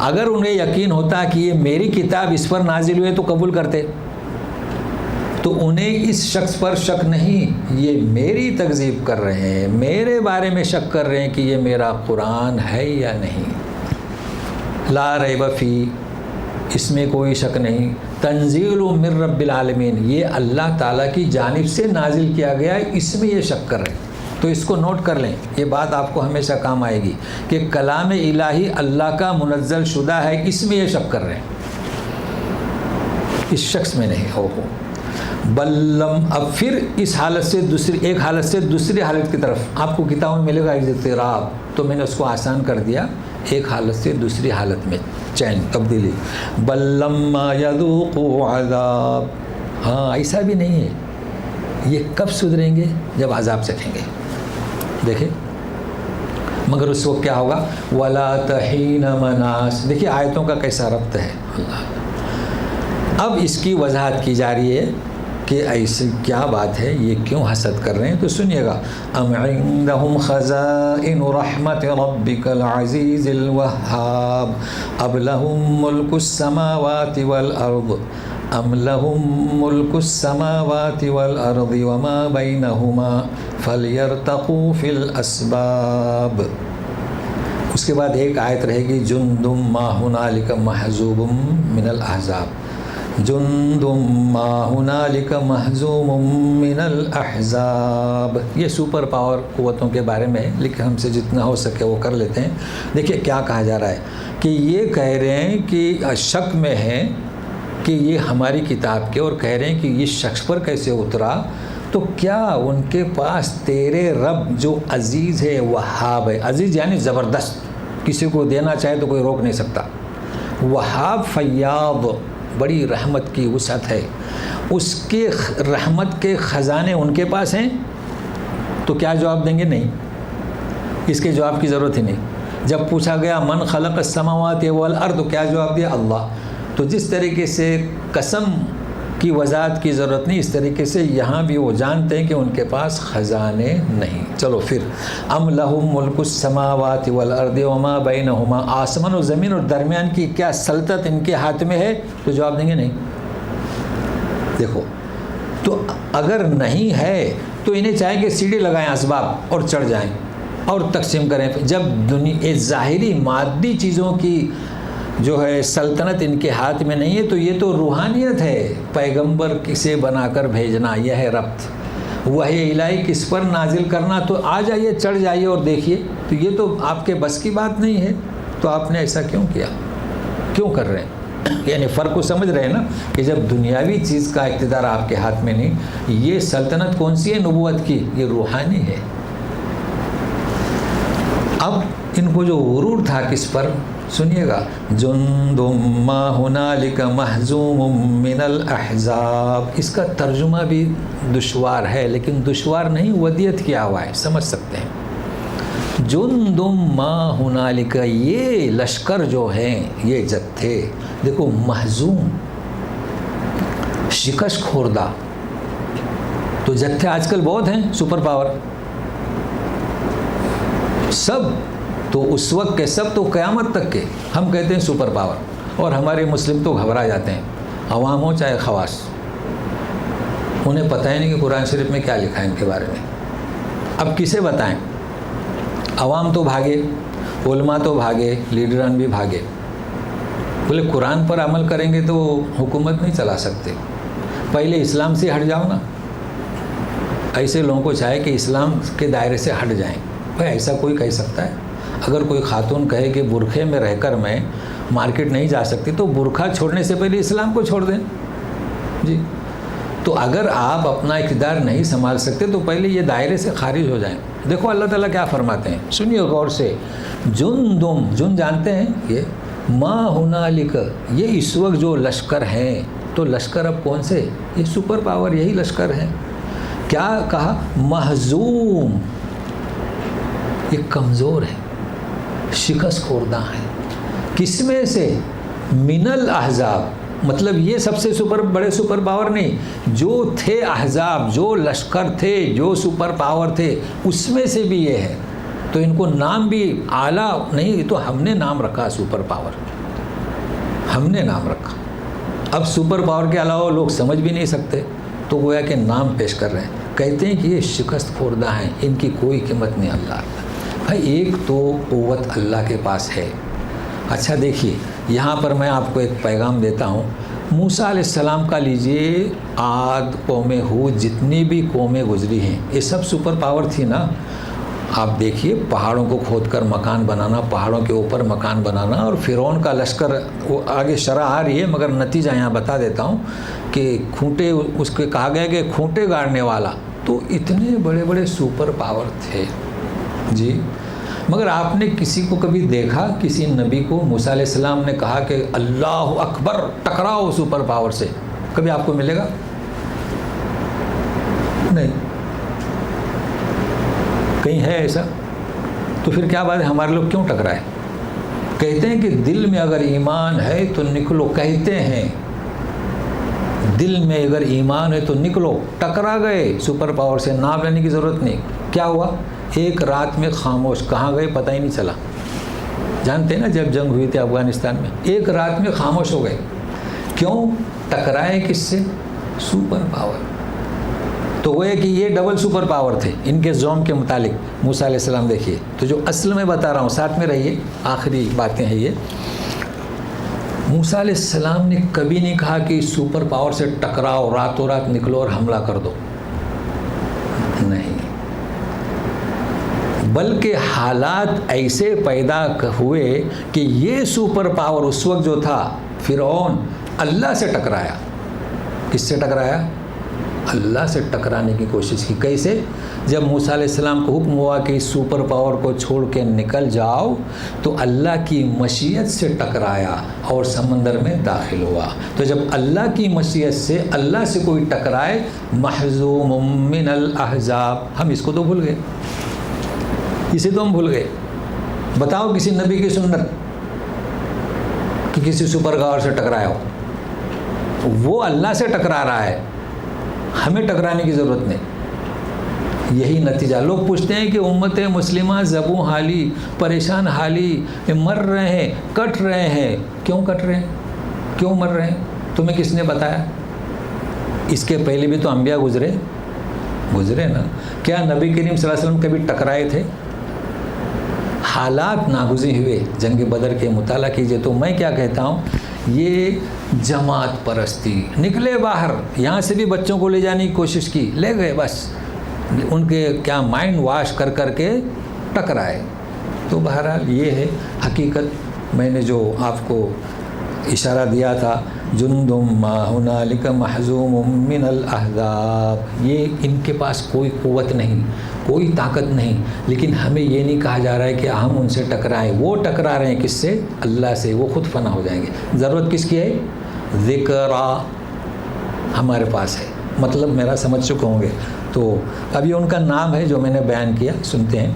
A: اگر انہیں یقین ہوتا کہ یہ میری کتاب اس پر نازل ہوئے تو قبول کرتے، تو انہیں اس شخص پر شک نہیں، یہ میری تکذیب کر رہے ہیں، میرے بارے میں شک کر رہے ہیں کہ یہ میرا قرآن ہے یا نہیں. لا ریب فی، اس میں کوئی شک نہیں. تنزیل من رب العالمین، یہ اللہ تعالیٰ کی جانب سے نازل کیا گیا ہے، اس میں یہ شک کر رہے ہیں. تو اس کو نوٹ کر لیں، یہ بات آپ کو ہمیشہ کام آئے گی کہ کلام الہی اللہ کا منزل شدہ ہے، اس میں یہ شک کر رہے ہیں، اس شخص میں نہیں. ہو بلم، اب پھر اس حالت سے ایک حالت سے دوسری حالت کی طرف آپ کو کتاب میں ملے گا اضطراب، تو میں نے اس کو آسان کر دیا. ایک حالت سے دوسری حالت میں چین تبدیلی. بلما یذوقوا عذاب، ہاں ایسا بھی نہیں ہے. یہ کب سدھریں گے؟ جب عذاب چکھیں گے. دیکھیں، مگر اس وقت کیا ہوگا؟ ولا تحین مناس. دیکھیے آیتوں کا کیسا ربط ہے. اللہ، اب اس کی وضاحت کی جا رہی ہے کہ ایسی کیا بات ہے، یہ کیوں حسد کر رہے ہیں. تو سنیے گا، ام عندهم خزائن رحمت ربک العزیز الوہاب اب لهم ملک السماوات والارض ام لهم ملک السماوات والارض وما بینهما فلیرتقوا فی الاسباب. اس کے بعد ایک آیت رہے گی، جند ما ہنالک محذوب من الاحزاب، جند ما ہنالک محزوم من الاحزاب. یہ سپر پاور قوتوں کے بارے میں ہے، لیکن ہم سے جتنا ہو سکے وہ کر لیتے ہیں. دیکھیے کیا کہا جا رہا ہے کہ یہ کہہ رہے ہیں کہ شک میں ہیں کہ یہ ہماری کتاب کے، اور کہہ رہے ہیں کہ یہ شخص پر کیسے اترا. تو کیا ان کے پاس تیرے رب جو عزیز ہے، وہاب ہے. عزیز یعنی زبردست، کسی کو دینا چاہے تو کوئی روک نہیں سکتا. وہاب فیاض، بڑی رحمت کی وسعت ہے، اس کے رحمت کے خزانے ان کے پاس ہیں. تو کیا جواب دیں گے؟ نہیں، اس کے جواب کی ضرورت ہی نہیں. جب پوچھا گیا من خلق السماوات والارض، تو کیا جواب دیا؟ اللہ. تو جس طریقے سے قسم کی وضاحت کی ضرورت نہیں، اس طریقے سے یہاں بھی وہ جانتے ہیں کہ ان کے پاس خزانے نہیں. چلو پھر، ام لہم ملک السماوات والارض وما بینہما، آسمان و زمین اور درمیان کی کیا سلطنت ان کے ہاتھ میں ہے؟ تو جواب دیں گے نہیں. دیکھو، تو اگر نہیں ہے تو انہیں چاہیے کہ سیڑھی لگائیں اسباب اور چڑھ جائیں اور تقسیم کریں. جب دنیا ظاہری مادی چیزوں کی جو ہے سلطنت ان کے ہاتھ میں نہیں ہے، تو یہ تو روحانیت ہے. پیغمبر کسے بنا کر بھیجنا، یہ ہے ربط. وحی الہی کس پر نازل کرنا، تو آ جائیے، چڑھ جائیے اور دیکھیے. تو یہ تو آپ کے بس کی بات نہیں ہے. تو آپ نے ایسا کیوں کیا؟ کیوں کر رہے ہیں؟ یعنی فرق کو سمجھ رہے ہیں نا کہ جب دنیاوی چیز کا اقتدار آپ کے ہاتھ میں نہیں، یہ سلطنت کون سی ہے؟ نبوت کی، یہ روحانی ہے. اب ان کو جو غرور تھا کس پر، سنیے گا، جند ما ہنالک محزوم من الاحزاب. اس کا ترجمہ بھی دشوار ہے، لیکن دشوار نہیں، ودیت کیا ہوا ہے، سمجھ سکتے ہیں. جند ما ہنالک، یہ لشکر جو ہیں، یہ جتھے، دیکھو محزوم، شکست خوردہ. تو جتھے آج کل بہت ہیں سپر پاور، سب تو اس وقت کے سب تو قیامت تک کے ہم کہتے ہیں سپر پاور. اور ہمارے مسلم تو گھبرا جاتے ہیں، عوام ہو چاہے خواص، انہیں پتہ ہی نہیں کہ قرآن شریف میں کیا لکھا ہے ان کے بارے میں. اب کسے بتائیں؟ عوام تو بھاگے، علماء تو بھاگے، لیڈران بھی بھاگے. بولے قرآن پر عمل کریں گے تو حکومت نہیں چلا سکتے، پہلے اسلام سے ہٹ جاؤ نا. ایسے لوگوں کو چاہے کہ اسلام کے دائرے سے ہٹ جائیں. بھائی ایسا کوئی کہہ سکتا ہے؟ اگر کوئی خاتون کہے کہ برقعے میں رہ کر میں مارکیٹ نہیں جا سکتی تو برقعہ چھوڑنے سے پہلے اسلام کو چھوڑ دیں. جی تو اگر آپ اپنا اقتدار نہیں سنبھال سکتے تو پہلے یہ دائرے سے خارج ہو جائیں. دیکھو اللہ تعالیٰ کیا فرماتے ہیں، سنیے غور سے. جن جانتے ہیں یہ ما ہنالک، یہ اس وقت جو لشکر ہیں، تو لشکر اب کون سے؟ یہ سپر پاور، یہی لشکر ہے. کیا کہا؟ مہزوم، یہ کمزور ہے، شکست خوردہ ہے. کس میں سے؟ من الاحزاب، مطلب یہ سب سے بڑے سپر پاور نہیں، جو تھے احزاب، جو لشکر تھے، جو سپر پاور تھے، اس میں سے بھی یہ ہے. تو ان کو نام بھی اعلیٰ نہیں، تو ہم نے نام رکھا سپر پاور، ہم نے نام رکھا. اب سپر پاور کے علاوہ لوگ سمجھ بھی نہیں سکتے تو گویا کہ نام پیش کر رہے ہیں. کہتے ہیں کہ یہ شکست خوردہ ہیں، ان کی کوئی قیمت نہیں اللہ. بھائی ایک تو قوت اللہ کے پاس ہے. اچھا دیکھیے یہاں پر میں آپ کو ایک پیغام دیتا ہوں. موسیٰ علیہ السلام کا لیجئے، عاد، قوم ہود، جتنی بھی قومیں گزری ہیں یہ سب سپر پاور تھی نا. آپ دیکھیے پہاڑوں کو کھود کر مکان بنانا، پہاڑوں کے اوپر مکان بنانا، اور فرعون کا لشکر، وہ آگے شرح آ رہی ہے مگر نتیجہ یہاں بتا دیتا ہوں کہ کھونٹے، اس کے کہا گیا کہ کھونٹے گاڑنے والا. تو اتنے بڑے بڑے سپر پاور تھے جی. مگر آپ نے کسی کو کبھی دیکھا، کسی نبی کو موسیٰ علیہ السلام نے کہا کہ اللہ اکبر ٹکراؤ سپر پاور سے؟ کبھی آپ کو ملے گا؟ نہیں. کہیں ہے ایسا؟ تو پھر کیا بات ہے ہمارے لوگ کیوں ٹکرائے؟ کہتے ہیں کہ دل میں اگر ایمان ہے تو نکلو. کہتے ہیں دل میں اگر ایمان ہے تو نکلو. ٹکرا گئے سپر پاور سے، نام لینے کی ضرورت نہیں. کیا ہوا؟ ایک رات میں خاموش. کہاں گئے پتہ ہی نہیں چلا. جانتے ہیں نا جب جنگ ہوئی تھی افغانستان میں، ایک رات میں خاموش ہو گئے. کیوں؟ ٹکرائے کس سے؟ Super power. تو وہ ہے کہ یہ ڈبل سپر پاور تھے ان کے زوم کے متعلق. موسیٰ علیہ السلام دیکھیے تو جو اصل میں بتا رہا ہوں، ساتھ میں رہیے، آخری باتیں ہیں یہ. موسیٰ علیہ السلام نے کبھی نہیں کہا کہ سپر پاور سے ٹکراؤ، راتوں رات نکلو اور حملہ کر دو. نہیں، بلکہ حالات ایسے پیدا ہوئے کہ یہ سپر پاور اس وقت جو تھا فرعون، اللہ سے ٹکرایا. کس سے ٹکرایا؟ اللہ سے ٹکرانے کی کوشش کی. کیسے؟ جب موسیٰ علیہ السلام کو حکم ہوا کہ اس سپر پاور کو چھوڑ کے نکل جاؤ تو اللہ کی مشیت سے ٹکرایا اور سمندر میں داخل ہوا. تو جب اللہ کی مشیت سے اللہ سے کوئی ٹکرائے، محزوم من الاحزاب. ہم اس کو تو بھول گئے، اسے تو ہم بھول گئے. بتاؤ کسی نبی کی سنت کہ کسی سپر پاور سے ٹکرایا ہو. وہ اللہ سے ٹکرا رہا ہے، ہمیں ٹکرانے کی ضرورت نہیں. یہی نتیجہ. لوگ پوچھتے ہیں کہ امت مسلمہ زبوں حالی، پریشان حالی، مر رہے ہیں، کٹ رہے ہیں. کیوں کٹ رہے ہیں؟ کیوں مر رہے ہیں؟ تمہیں کس نے بتایا؟ اس کے پہلے بھی تو انبیاء گزرے نا. کیا نبی کریم صلی اللہ علیہ وسلم کبھی ٹکرائے تھے؟ حالات ناگزیر ہوئے. جنگ بدر کے مطالعہ کیجئے. تو میں کیا کہتا ہوں، یہ جماعت پرستی. نکلے باہر، یہاں سے بھی بچوں کو لے جانے کی کوشش کی، لے گئے، بس ان کے کیا مائنڈ واش کر کر کے ٹکرائے. تو بہرحال یہ ہے حقیقت. میں نے جو آپ کو اشارہ دیا تھا، جندم ما ہنالک محزوم من الاحزاب، یہ ان کے پاس کوئی قوت نہیں، کوئی طاقت نہیں. لیکن ہمیں یہ نہیں کہا جا رہا ہے کہ ہم ان سے ٹکرائیں. وہ ٹکرا رہے ہیں کس سے؟ اللہ سے. وہ خود فنا ہو جائیں گے. ضرورت کس کی ہے؟ ذکرہ ہمارے پاس ہے. مطلب میرا سمجھ چکے ہوں گے. تو اب یہ ان کا نام ہے جو میں نے بیان کیا، سنتے ہیں.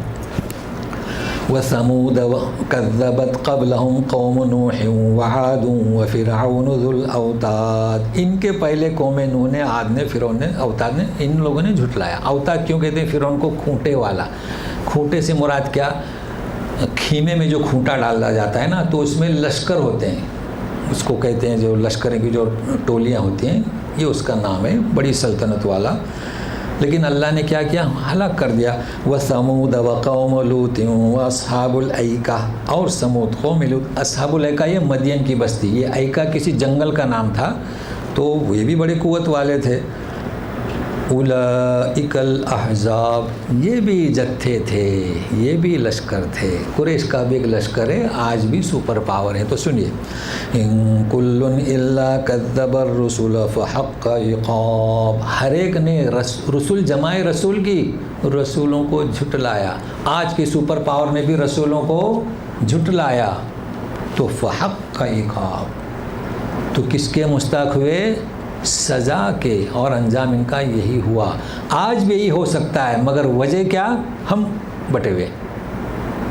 A: وَثَمُودَ كَذَّبَتْ قَبْلَهُمْ قَوْمُ نُوحٍ وَعَادٌ وَفِرْعَوْنُ ذُو الْأَوْتَادِ. ان کے پہلے قوم نوح نے، عاد نے، فرعون نے، اوتاد نے، ان لوگوں نے جھٹلایا. اوتاد کیوں کہتے ہیں فرعون کو؟ کھونٹے والا. کھونٹے سے مراد کیا؟ خیمے میں جو کھونٹا ڈالا جاتا ہے نا، تو اس میں لشکر ہوتے ہیں، اس کو کہتے ہیں جو لشکر کی جو ٹولیاں ہوتی ہیں، یہ اس کا نام ہے. بڑی سلطنت والا. لیکن اللہ نے کیا کیا؟ ہلاک کر دیا. وَثَمُودَ وَقَوْمُ لُوطٍ وَأَصْحَابُ الْأَيْكَةِ، اور سمود قوم لوط. اصحاب الایکہ یہ مدین کی بستی، یہ ایکہ کسی جنگل کا نام تھا، تو یہ بھی بڑی قوت والے تھے. اولئک الاحزاب، یہ بھی جتھے تھے، یہ بھی لشکر تھے. قریش کا بھی ایک لشکر ہے، آج بھی سپر پاور ہے. تو سنیے، ان کل الا کذب الرسل فحق عقاب، ہر ایک نے رسول جمع رسول کی، رسولوں کو جھٹلایا. آج کی سپر پاور نے بھی رسولوں کو جھٹلایا. تو فحق عقاب، تو کس کے مستحق ہوئے؟ سزا کے، اور انجام ان کا یہی ہوا. آج بھی یہی ہو سکتا ہے، مگر وجہ کیا؟ ہم بٹے ہوئے،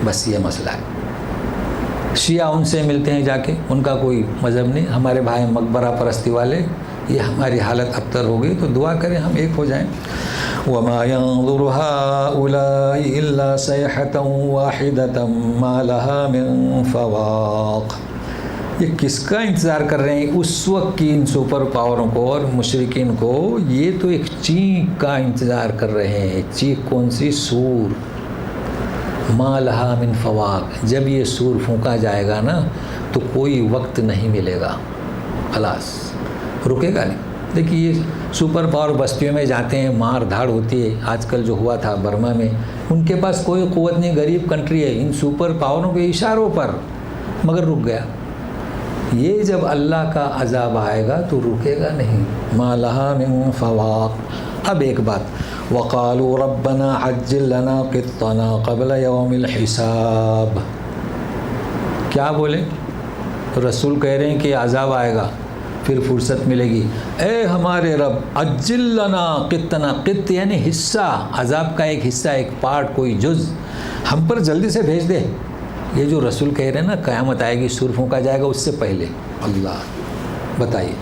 A: بس یہ مسئلہ ہے. شیعہ ان سے ملتے ہیں جا کے، ان کا کوئی مذہب نہیں. ہمارے بھائی مقبرہ پرستی والے، یہ ہماری حالت ابتر ہو گئی، تو دعا کریں ہم ایک ہو جائیں. وما ينظر هؤلاء الا صيحة واحدة ما لها من فواق. یہ کس کا انتظار کر رہے ہیں اس وقت کی ان سپر پاوروں کو اور مشرکین کو؟ یہ تو ایک چیخ کا انتظار کر رہے ہیں. چیخ کون سی؟ سور. ما لہا من فواق، جب یہ سور پھونکا جائے گا نا تو کوئی وقت نہیں ملے گا، خلاص رکے گا نہیں. دیکھیے یہ سپر پاور بستیوں میں جاتے ہیں، مار دھاڑ ہوتی ہے. آج کل جو ہوا تھا برما میں، ان کے پاس کوئی قوت نہیں، غریب کنٹری ہے، ان سپر پاوروں کے اشاروں پر، مگر رک گیا. یہ جب اللہ کا عذاب آئے گا تو رکے گا نہیں. ما لہا من فواق. اب ایک بات، وقالوا ربنا عجل لنا قطنا قبل یوم الحساب. کیا بولے؟ رسول کہہ رہے ہیں کہ عذاب آئے گا، پھر فرصت ملے گی. اے ہمارے رب، عجل لنا قطنا، قط یعنی حصہ، عذاب کا ایک حصہ، ایک پارٹ، کوئی جز ہم پر جلدی سے بھیج دے. یہ جو رسول کہہ رہے ہیں نا قیامت آئے گی، سور پھونکا جائے گا، اس سے پہلے. اللہ بتائیے،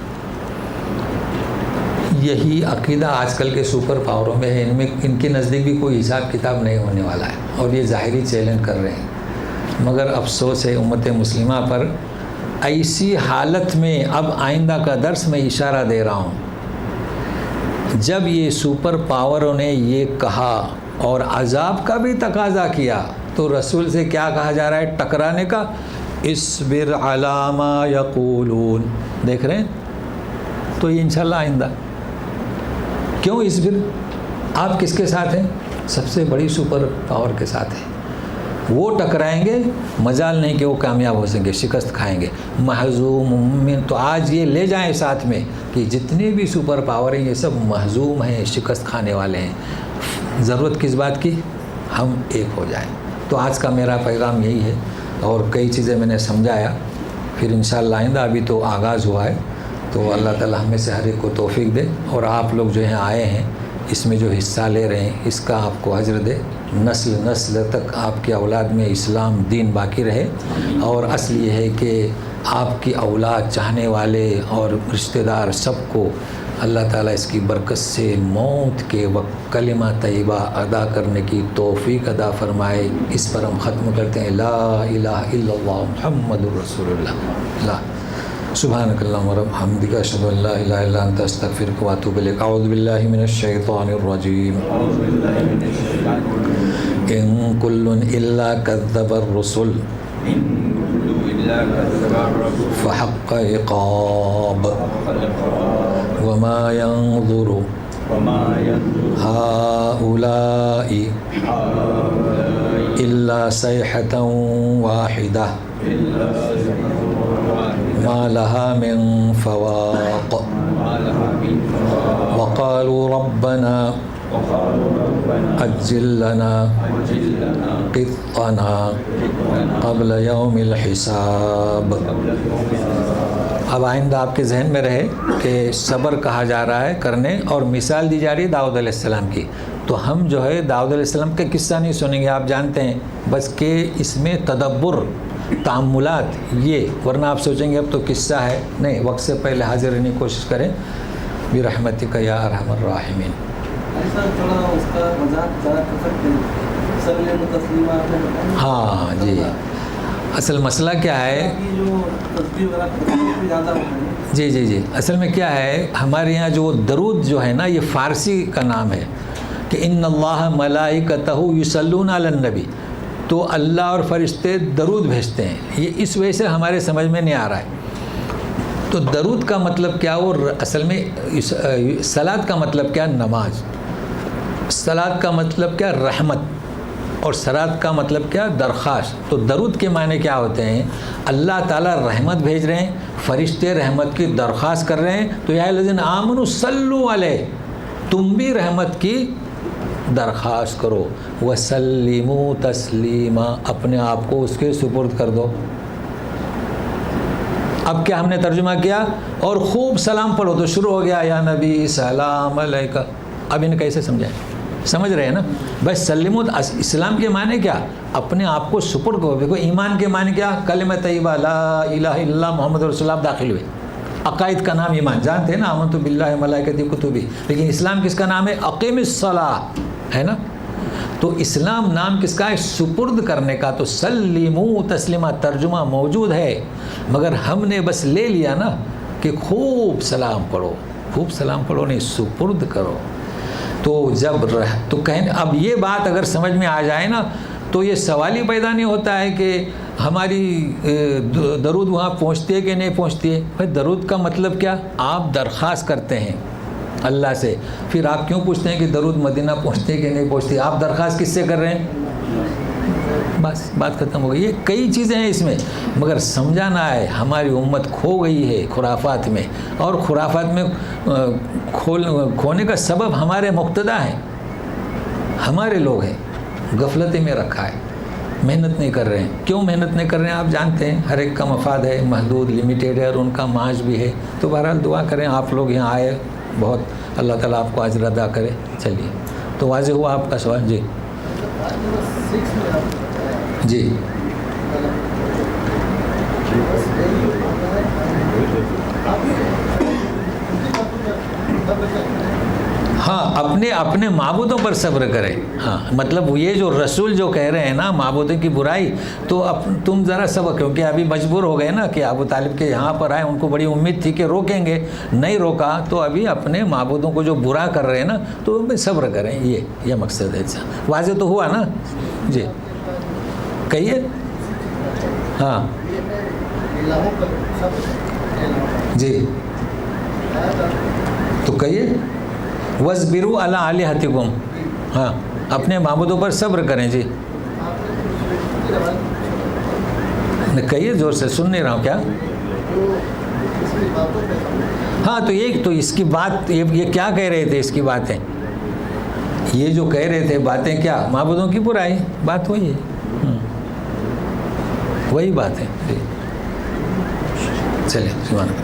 A: یہی عقیدہ آج کل کے سپر پاوروں میں ہے. ان کے نزدیک بھی کوئی حساب کتاب نہیں ہونے والا ہے، اور یہ ظاہری چیلنج کر رہے ہیں. مگر افسوس ہے امت مسلمہ پر، ایسی حالت میں اب آئندہ کا درس میں اشارہ دے رہا ہوں. جب یہ سپر پاوروں نے یہ کہا اور عذاب کا بھی تقاضا کیا، تو رسول سے کیا کہا جا رہا ہے ٹکرانے کا؟ اصبر علی ما یقولون. دیکھ رہے ہیں؟ تو یہ انشاءاللہ آئندہ کیوں اصبر؟ آپ کس کے ساتھ ہیں؟ سب سے بڑی سپر پاور کے ساتھ ہیں. وہ ٹکرائیں گے، مجال نہیں کہ وہ کامیاب ہو سکیں گے، شکست کھائیں گے. مہزوم من، تو آج یہ لے جائیں ساتھ میں کہ جتنے بھی سپر پاور ہیں یہ سب مہزوم ہیں، شکست کھانے والے ہیں. ضرورت کس بات کی؟ ہم ایک ہو جائیں. تو آج کا میرا پیغام یہی ہے، اور کئی چیزیں میں نے سمجھایا. پھر انشاءاللہ آئندہ، ابھی تو آغاز ہوا ہے، تو اللہ تعالی ہمیں سے ہر ایک کو توفیق دے. اور آپ لوگ جو یہاں آئے ہیں، اس میں جو حصہ لے رہے ہیں، اس کا آپ کو اجر دے. نسل نسل تک آپ کی اولاد میں اسلام دین باقی رہے. اور اصل یہ ہے کہ آپ کی اولاد، چاہنے والے اور رشتہ دار سب کو اللہ تعالیٰ اس کی برکت سے موت کے وقت کلمہ طیبہ ادا کرنے کی توفیق عطا فرمائے. اس پر ہم ختم کرتے ہیں، لا الہ الا اللہ محمد رسول اللہ. لا سبحانک اللہم و بحمدک، اشہد ان لا الہ الا انت، استغفرک و اتوب الیک. اعوذ باللہ من الشیطان الرجیم. ان کل الا کذب الرسل فحق عقاب وما ينظر هؤلاء إلا صيحة واحدة ما لها من فواق وقالوا ربنا عجل لنا قطنا قبل يوم الحساب. اب آئندہ آپ کے ذہن میں رہے کہ صبر کہا جا رہا ہے کرنے، اور مثال دی جا رہی ہے داؤد علیہ السلام کی. تو ہم جو ہے داؤد علیہ السلام کا قصہ نہیں سنیں گے، آپ جانتے ہیں، بس کہ اس میں تدبر، تعاملات یہ، ورنہ آپ سوچیں گے اب تو قصہ ہے. نہیں، وقت سے پہلے حاضر رہنے کی کوشش کریں. برحمتک یا ارحم الراحمین. ہاں جی، اصل مسئلہ کیا ہے؟ جی اصل میں کیا ہے، ہمارے یہاں جو درود جو ہے نا، یہ فارسی کا نام ہے. کہ ان اللہ ملائکتہ یصلون علی النبی، تو اللہ اور فرشتے درود بھیجتے ہیں. یہ اس وجہ سے ہمارے سمجھ میں نہیں آ رہا ہے. تو درود کا مطلب کیا؟ وہ اصل میں صلاۃ کا مطلب کیا؟ نماز. صلاۃ کا مطلب کیا؟ رحمت. اور صلاۃ کا مطلب کیا؟ درخواست. تو درود کے معنی کیا ہوتے ہیں؟ اللہ تعالیٰ رحمت بھیج رہے ہیں، فرشتے رحمت کی درخواست کر رہے ہیں. تو یا الذین آمنوا صلوا علیہ، تم بھی رحمت کی درخواست کرو. وسلموا تسلیما، اپنے آپ کو اس کے سپرد کر دو. اب کیا ہم نے ترجمہ کیا؟ اور خوب سلام پڑھو. تو شروع ہو گیا یا نبی سلام علیکہ. اب انہیں کیسے سمجھائیں؟ سمجھ رہے ہیں نا؟ بس سلمو. اسلام کے معنی کیا؟ اپنے آپ کو سپرد کرو. دیکھو ایمان کے معنی کیا؟ کلمہ طیبہ لا الہ الا اللہ محمد رسول اللہ داخل ہوئے. عقائد کا نام ایمان، جانتے ہیں نا، آمنت باللہ ملائکتی کتبی. لیکن اسلام کس کا نام ہے؟ اقیم الصلاۃ ہے نا. تو اسلام نام کس کا ہے؟ سپرد کرنے کا. تو سلمو تسلیمہ ترجمہ موجود ہے، مگر ہم نے بس لے لیا نا کہ خوب سلام پڑھو. خوب سلام پڑھو نہیں، سپرد کرو. تو جب تو کہیں اب یہ بات اگر سمجھ میں آ جائے نا تو یہ سوال ہی پیدا نہیں ہوتا ہے کہ ہماری درود وہاں پہنچتی ہے کہ نہیں پہنچتی ہے. بھائی درود کا مطلب کیا؟ آپ درخواست کرتے ہیں اللہ سے. پھر آپ کیوں پوچھتے ہیں کہ درود مدینہ پہنچتے کہ نہیں پہنچتی؟ آپ درخواست کس سے کر رہے ہیں؟ بس بات ختم ہو گئی. یہ کئی چیزیں ہیں اس میں، مگر سمجھانا ہے. ہماری امت کھو گئی ہے خرافات میں، اور خرافات میں کھونے کا سبب ہمارے مقتدا ہیں، ہمارے لوگ ہیں. غفلت میں رکھا ہے، محنت نہیں کر رہے ہیں. کیوں محنت نہیں کر رہے ہیں؟ آپ جانتے ہیں، ہر ایک کا مفاد ہے، محدود لمیٹیڈ ہے، اور ان کا معاش بھی ہے. تو بہرحال دعا کریں. آپ لوگ یہاں آئے، بہت اللہ تعالیٰ آپ کو اجر ادا کرے. چلیے، تو واضح ہوا آپ کا سوال. جی جی ہاں، اپنے معبودوں پر صبر کریں. ہاں مطلب یہ جو رسول جو کہہ رہے ہیں نا معبودوں کی برائی، تو تم ذرا صبر، کیونکہ ابھی مجبور ہو گئے نا کہ ابو طالب کے یہاں پر آئے. ان کو بڑی امید تھی کہ روکیں گے، نہیں روکا. تو ابھی اپنے معبودوں کو جو برا کر رہے ہیں نا تو صبر کریں. یہ مقصد ہے. واضح تو ہوا نا؟ جی کہیے. ہاں جی تو کہیے وَاصْبِرُوا عَلَىٰ آلِهَتِكُمْ. ہاں اپنے معبودوں پر صبر کریں. جی کہیے زور سے، سن نہیں رہا ہوں. کیا؟ ہاں تو اس کی بات، یہ کیا کہہ رہے تھے؟ اس کی باتیں یہ جو کہہ رہے تھے باتیں کیا؟ معبودوں کی برائی. بات وہی ہے، وہی بات ہے. چلے سبحان اللہ.